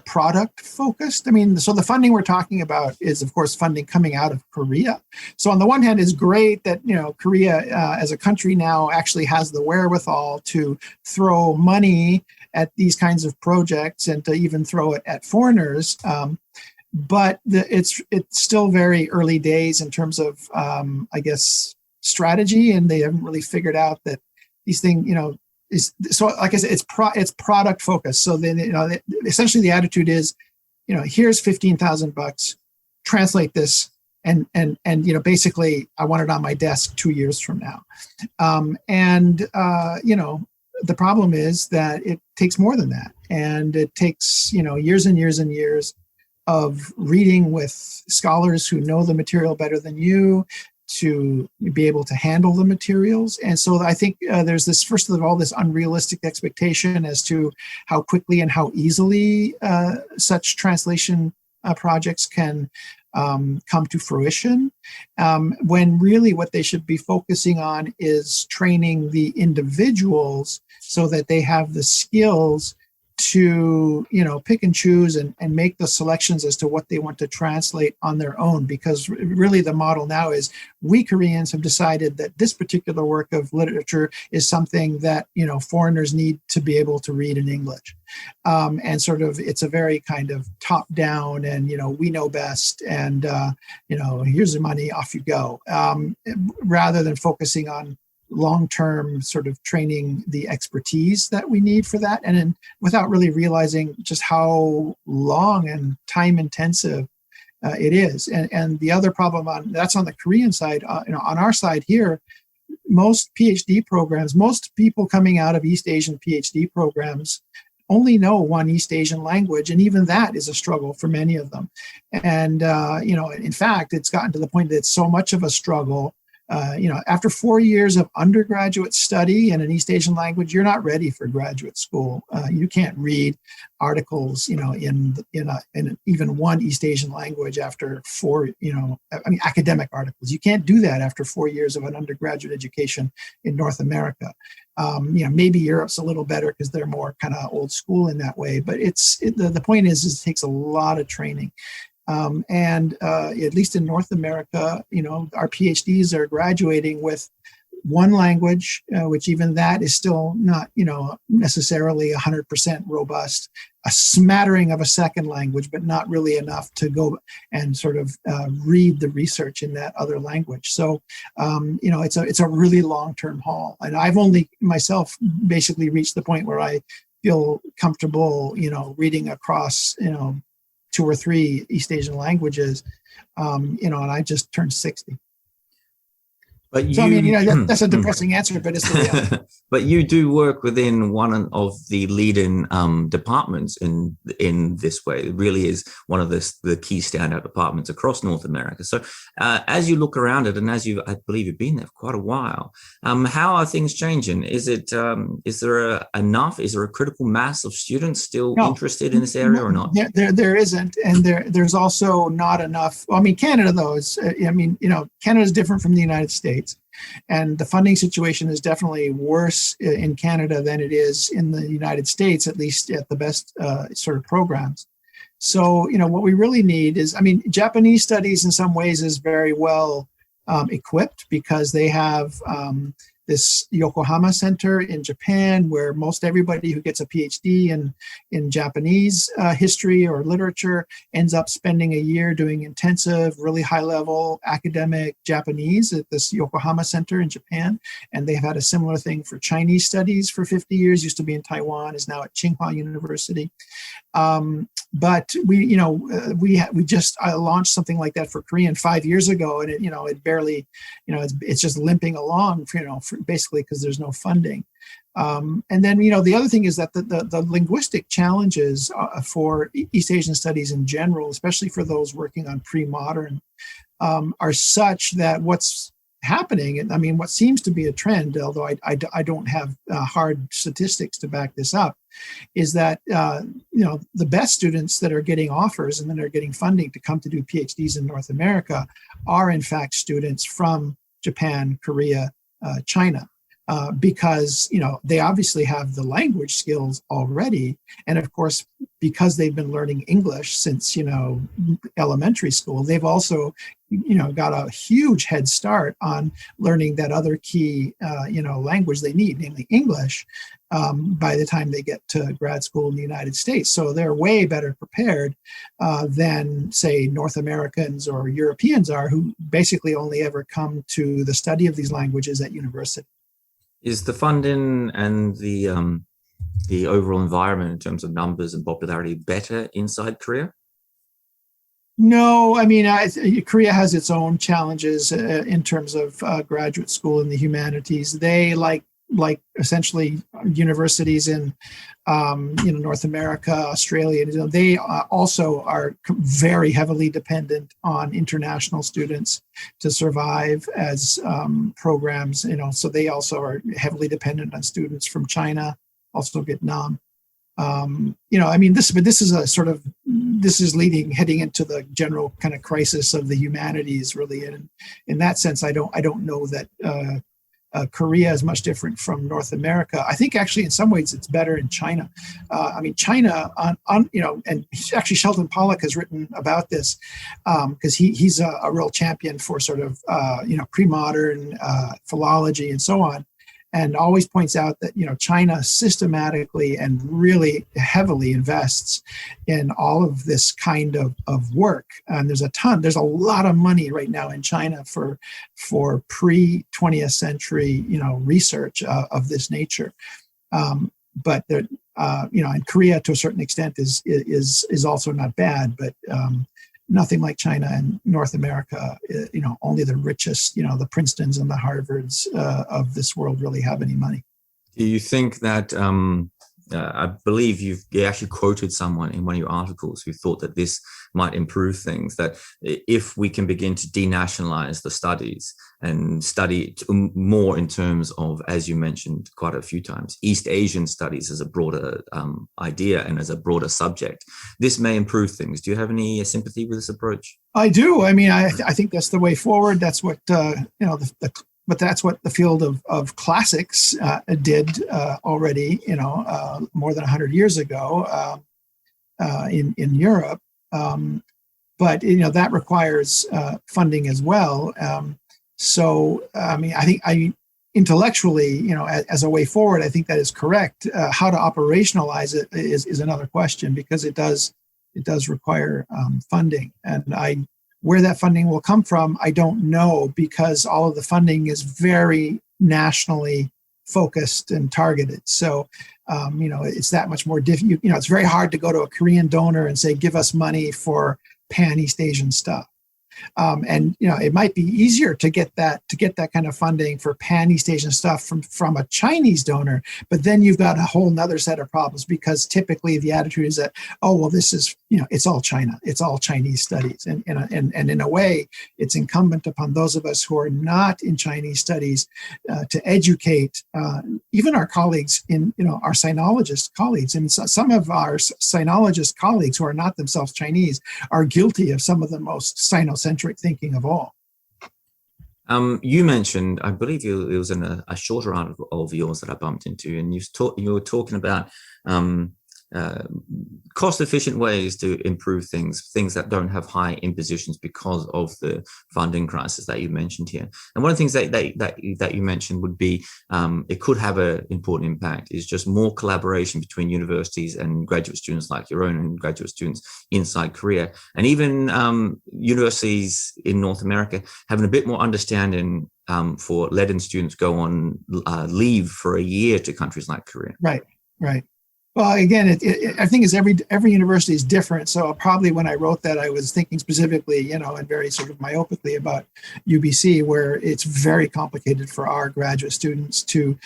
product focused. I mean, so the funding we're talking about is, of course, funding coming out of Korea. So on the one hand, it's great that, Korea as a country now actually has the wherewithal to throw money at these kinds of projects and to even throw it at foreigners. But it's still very early days in terms of, I guess, strategy, and they haven't really figured out that these things, so like I said, it's product focused. So then, essentially the attitude is, here's $15,000, translate this, and basically I want it on my desk 2 years from now. The problem is that it takes more than that, and it takes years and years and years of reading with scholars who know the material better than you, to be able to handle the materials. And so I think there's this, first of all, this unrealistic expectation as to how quickly and how easily such translation projects can come to fruition, when really what they should be focusing on is training the individuals so that they have the skills to pick and choose and make the selections as to what they want to translate on their own. Because really the model now is, we Koreans have decided that this particular work of literature is something that foreigners need to be able to read in English, and sort of it's a very kind of top down, and we know best, and here's the money, off you go, rather than focusing on long-term sort of training the expertise that we need for that, and then without really realizing just how long and time intensive it is. And the other problem that's on the Korean side. On our side here, most PhD programs, most people coming out of East Asian PhD programs only know one East Asian language, and even that is a struggle for many of them. And in fact, it's gotten to the point that it's so much of a struggle. After 4 years of undergraduate study in an East Asian language, you're not ready for graduate school. You can't read articles, in even one East Asian language after academic articles. You can't do that after 4 years of an undergraduate education in North America. Maybe Europe's a little better because they're more kind of old school in that way. But the point is it takes a lot of training. At least in North America, our PhDs are graduating with one language, which even that is still not, necessarily 100% robust, a smattering of a second language, but not really enough to go and sort of read the research in that other language. So, it's a really long-term haul. And I've only myself basically reached the point where I feel comfortable, reading across, 2 or 3 East Asian languages, and I just turned 60. But that's a depressing answer, but it's the reality. But you do work within one of the leading departments in this way. It really is one of the key standout departments across North America. So as you look around it, and I believe you've been there for quite a while, how are things changing? Is there enough? Is there a critical mass of students still interested in this area or not? There isn't, and there's also not enough. Canada though is, Canada is different from the United States. And the funding situation is definitely worse in Canada than it is in the United States, at least at the best sort of programs. So, what we really need is, Japanese studies in some ways is very well equipped because they have this Yokohama Center in Japan, where most everybody who gets a PhD in Japanese history or literature ends up spending a year doing intensive, really high-level academic Japanese at this Yokohama Center in Japan. And they've had a similar thing for Chinese studies for 50 years, used to be in Taiwan, is now at Tsinghua University. But we just launched something like that for Korean 5 years ago, and it barely, it's just limping along, basically because there's no funding. And then, the other thing is that the linguistic challenges for East Asian studies in general, especially for those working on pre-modern, are such that what's happening, and what seems to be a trend, although I don't have hard statistics to back this up, is that the best students that are getting offers and then are getting funding to come to do PhDs in North America are in fact students from Japan, Korea, China, because they obviously have the language skills already, and of course because they've been learning English since elementary school, they've also got a huge head start on learning that other key language they need, namely English, by the time they get to grad school in the United States. So they're way better prepared than, say, North Americans or Europeans are, who basically only ever come to the study of these languages at university. Is the funding and the overall environment in terms of numbers and popularity better inside Korea? No, Korea has its own challenges in terms of graduate school in the humanities. They like essentially universities in North America, Australia, they also are very heavily dependent on international students to survive as programs. So they also are heavily dependent on students from China, also Vietnam. This is a sort of, this is heading into the general kind of crisis of the humanities, really. And in that sense, I don't know that Korea is much different from North America. I think actually in some ways it's better in China. China and actually Sheldon Pollock has written about this because he's a real champion for sort of pre-modern philology and so on, and always points out that China systematically and really heavily invests in all of this kind of work. And there's a lot of money right now in China for pre-20th century research of this nature. But and Korea to a certain extent is also not bad, but nothing like China and North America. Only the richest, the Princetons and the Harvards of this world really have any money. Do you think that, I believe you actually quoted someone in one of your articles who thought that this might improve things, that if we can begin to denationalize the studies and study more in terms of, as you mentioned quite a few times, East Asian studies as a broader idea and as a broader subject, this may improve things. Do you have any sympathy with this approach? I do. I think that's the way forward. That's what, but that's what the field of classics did already, more than 100 years ago in Europe. But that requires funding as well. I think intellectually, as a way forward, I think that is correct. How to operationalize it is another question, because it does require funding, and where that funding will come from, I don't know, because all of the funding is very nationally focused and targeted. So, it's that much more difficult. It's very hard to go to a Korean donor and say, give us money for pan-East Asian stuff. And it might be easier to get that kind of funding for pan-East Asian stuff from a Chinese donor, but then you've got a whole nother set of problems, because typically the attitude is that, oh well, this is it's all China, it's all Chinese studies, and in a way, it's incumbent upon those of us who are not in Chinese studies to educate even our colleagues in our sinologist colleagues, and some of our sinologist colleagues who are not themselves Chinese are guilty of some of the most sinocentric thinking of all. You mentioned, I believe it was in a shorter article of yours that I bumped into, and you were talking about um, uh, cost-efficient ways to improve things that don't have high impositions because of the funding crisis that you mentioned here. And one of the things that you mentioned would be it could have an important impact is just more collaboration between universities and graduate students like your own and graduate students inside Korea, and even universities in North America having a bit more understanding for letting students go on leave for a year to countries like Korea. Right, right. Well, again, I think every university is different. So probably when I wrote that, I was thinking specifically, and very sort of myopically about UBC, where it's very complicated for our graduate students to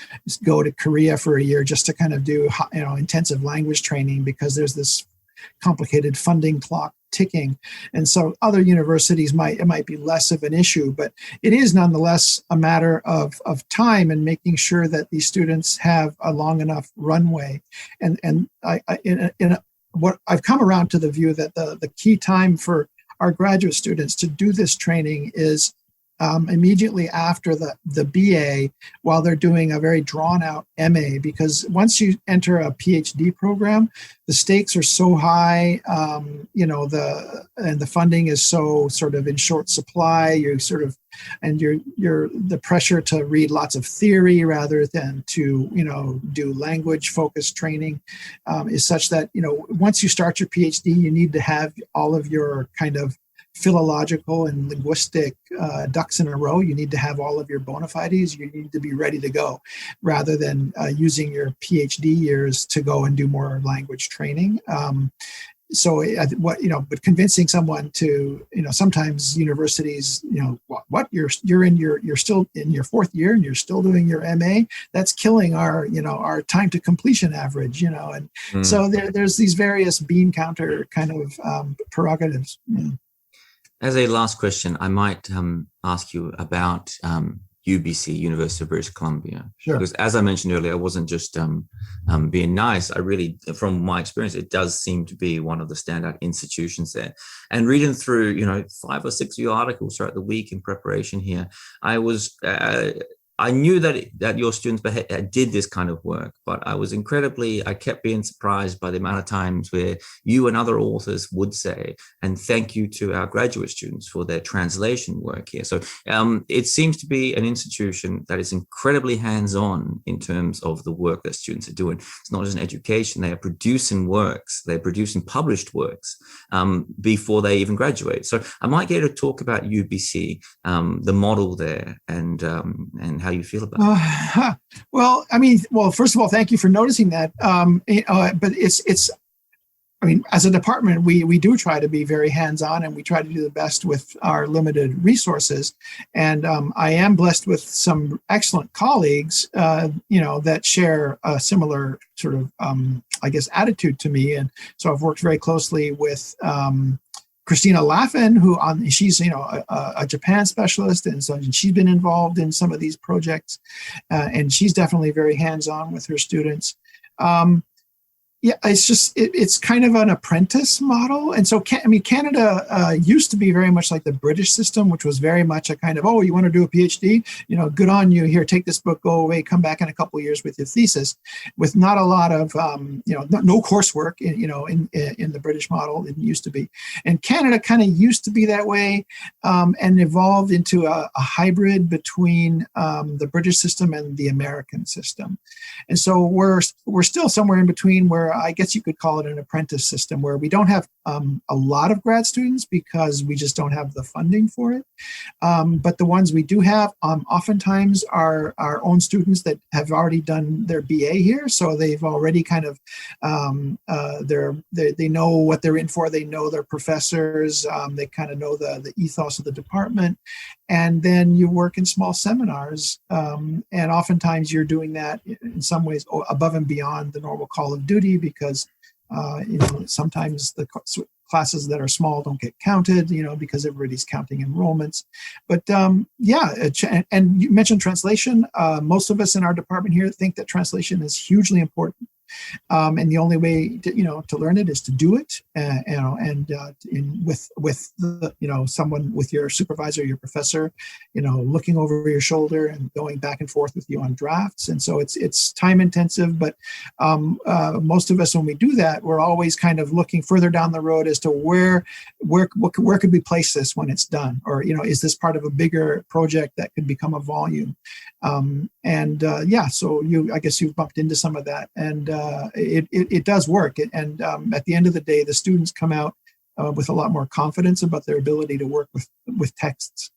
go to Korea for a year just to kind of do, intensive language training, because there's this complicated funding clock ticking. And so other universities it might be less of an issue, but it is nonetheless a matter of time and making sure that these students have a long enough runway. And what I've come around to the view that the key time for our graduate students to do this training is immediately after the BA, while they're doing a very drawn out MA, because once you enter a PhD program, the stakes are so high, the funding is so sort of in short supply. The pressure to read lots of theory rather than to do language focused training is such that once you start your PhD, you need to have all of your kind of philological and linguistic ducks in a row. You need to have all of your bona fides. You need to be ready to go, rather than using your PhD years to go and do more language training. But convincing someone to, sometimes universities, you're still in your fourth year and you're still doing your MA. That's killing our time to completion average, So there's these various bean counter kind of prerogatives. As a last question, I might ask you about UBC, University of British Columbia. Sure. Because as I mentioned earlier, I wasn't just being nice. I really, from my experience, it does seem to be one of the standout institutions there. And reading through, 5 or 6 of your articles throughout the week in preparation here, I knew that your students did this kind of work, but I kept being surprised by the amount of times where you and other authors would say, and thank you to our graduate students for their translation work here. So it seems to be an institution that is incredibly hands-on in terms of the work that students are doing. It's not just an education, they are producing works, they're producing published works before they even graduate. So I might get to talk about UBC, the model there, and how you feel about it. Well, first of all, thank you for noticing that. But as a department, we do try to be very hands-on, and we try to do the best with our limited resources. And I am blessed with some excellent colleagues, that share a similar sort of, attitude to me. And so I've worked very closely with Christina Laffin, she's a Japan specialist, and so she's been involved in some of these projects, and she's definitely very hands-on with her students. It's kind of an apprentice model. And so, Canada used to be very much like the British system, which was very much a kind of, you want to do a PhD, good on you, here, take this book, go away, come back in a couple of years with your thesis, with not a lot of, no coursework, in the British model. It used to be. And Canada kind of used to be that way, and evolved into a hybrid between the British system and the American system. And so we're still somewhere in between, where I guess you could call it an apprentice system, where we don't have a lot of grad students because we just don't have the funding for it. But the ones we do have oftentimes are our own students that have already done their BA here. So they've already kind of, they know what they're in for. They know their professors. They kind of know the ethos of the department. And then you work in small seminars. And oftentimes you're doing that in some ways above and beyond the normal call of duty, because sometimes the classes that are small don't get counted, because everybody's counting enrollments. But and you mentioned translation. Most of us in our department here think that translation is hugely important. And the only way to learn it is to do it, with the, someone, with your supervisor, your professor, looking over your shoulder and going back and forth with you on drafts. And so it's time intensive, but most of us, when we do that, we're always kind of looking further down the road as to where could we place this when it's done, or is this part of a bigger project that could become a volume? So I guess you've bumped into some of that, and it does work. And at the end of the day, the students come out with a lot more confidence about their ability to work with texts.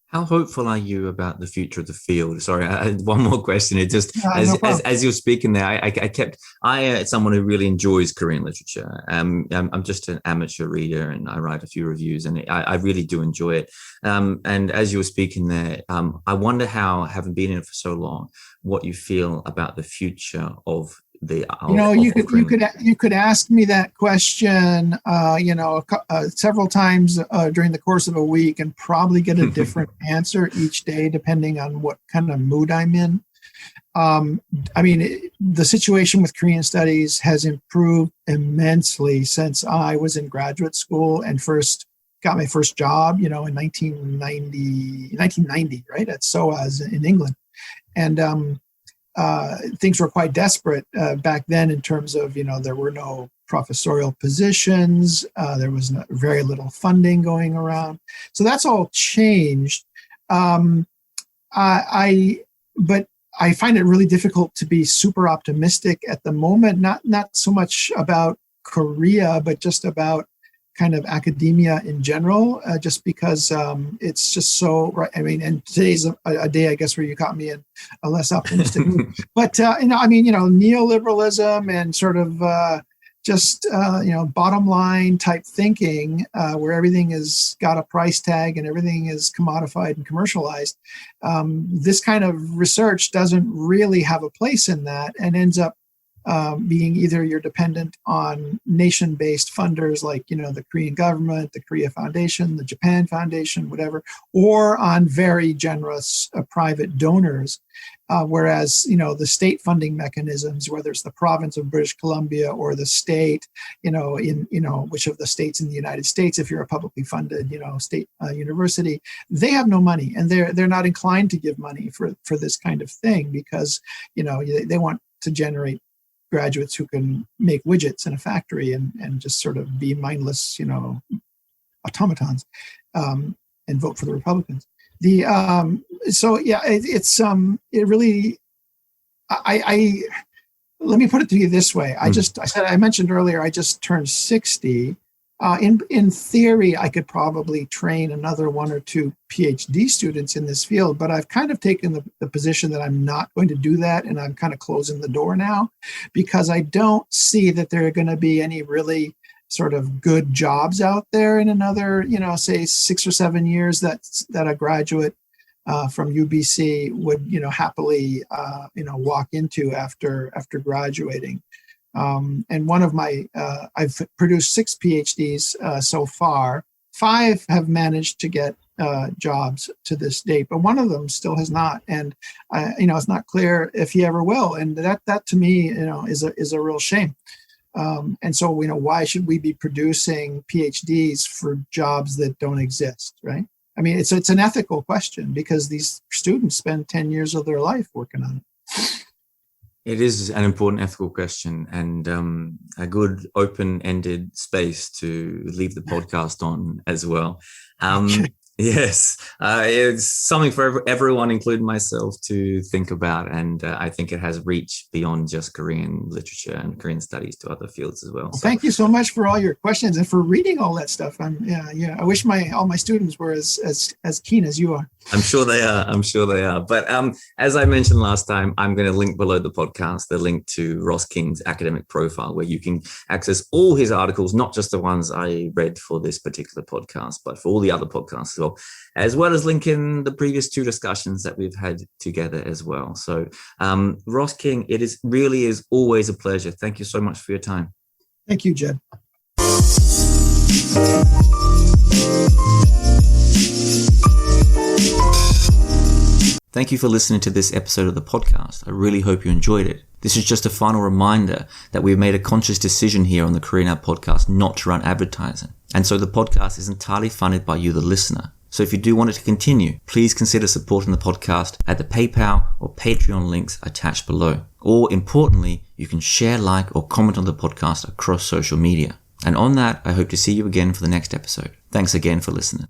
How hopeful are you about the future of the field? Sorry, I had one more question. It just, no as you're speaking there, I someone who really enjoys Korean literature. I'm just an amateur reader, and I write a few reviews, and I really do enjoy it. And as you were speaking there, I wonder how, having been in it for so long, what you feel about the future of the. You could ask me that question, several times during the course of a week, and probably get a different answer each day, depending on what kind of mood I'm in. The situation with Korean studies has improved immensely since I was in graduate school and got my first job, in 1990, right, at SOAS in England. And things were quite desperate back then in terms of, there were no professorial positions. There was very little funding going around. So that's all changed. But I find it really difficult to be super optimistic at the moment, not so much about Korea, but just about kind of academia in general, just because it's just so right. And today's a day, I guess, where you caught me in a less optimistic mood. But neoliberalism and sort of bottom line type thinking, where everything has got a price tag and everything is commodified and commercialized. This kind of research doesn't really have a place in that, and ends up being either you're dependent on nation-based funders like, the Korean government, the Korea Foundation, the Japan Foundation, whatever, or on very generous private donors. Whereas, the state funding mechanisms, whether it's the province of British Columbia or the state, which of the states in the United States, if you're a publicly funded, state university, they have no money, and they're not inclined to give money for this kind of thing, because, they want to generate graduates who can make widgets in a factory and just sort of be mindless, automatons, and vote for the Republicans. It really, let me put it to you this way. I mentioned earlier, I just turned 60. In theory, I could probably train another one or two PhD students in this field, but I've kind of taken the position that I'm not going to do that, and I'm kind of closing the door now, because I don't see that there are going to be any really sort of good jobs out there in another, say 6 or 7 years that a graduate from UBC would, happily, walk into after graduating. And one of my, I've produced 6 PhDs so far. 5 have managed to get jobs to this date, but one of them still has not. And, it's not clear if he ever will. And that to me, is a real shame. And so, why should we be producing PhDs for jobs that don't exist, right? It's an ethical question, because these students spend 10 years of their life working on it. It is an important ethical question, and a good open-ended space to leave the podcast on as well. Yes, it's something for everyone, including myself, to think about, and I think it has reach beyond just Korean literature and Korean studies to other fields as well. So, thank you so much for all your questions and for reading all that stuff. I wish all my students were as keen as you are. I'm sure they are. But as I mentioned last time, I'm going to link below the podcast the link to Ross King's academic profile, where you can access all his articles, not just the ones I read for this particular podcast, but for all the other podcasts as well as linking the previous 2 discussions that we've had together as well. So Ross King, it really is always a pleasure. Thank you so much for your time. Thank you, Jed. Thank you for listening to this episode of the podcast. I really hope you enjoyed it. This is just a final reminder that we've made a conscious decision here on the Career Now podcast not to run advertising. And so the podcast is entirely funded by you, the listener. So if you do want it to continue, please consider supporting the podcast at the PayPal or Patreon links attached below. Or importantly, you can share, like, or comment on the podcast across social media. And on that, I hope to see you again for the next episode. Thanks again for listening.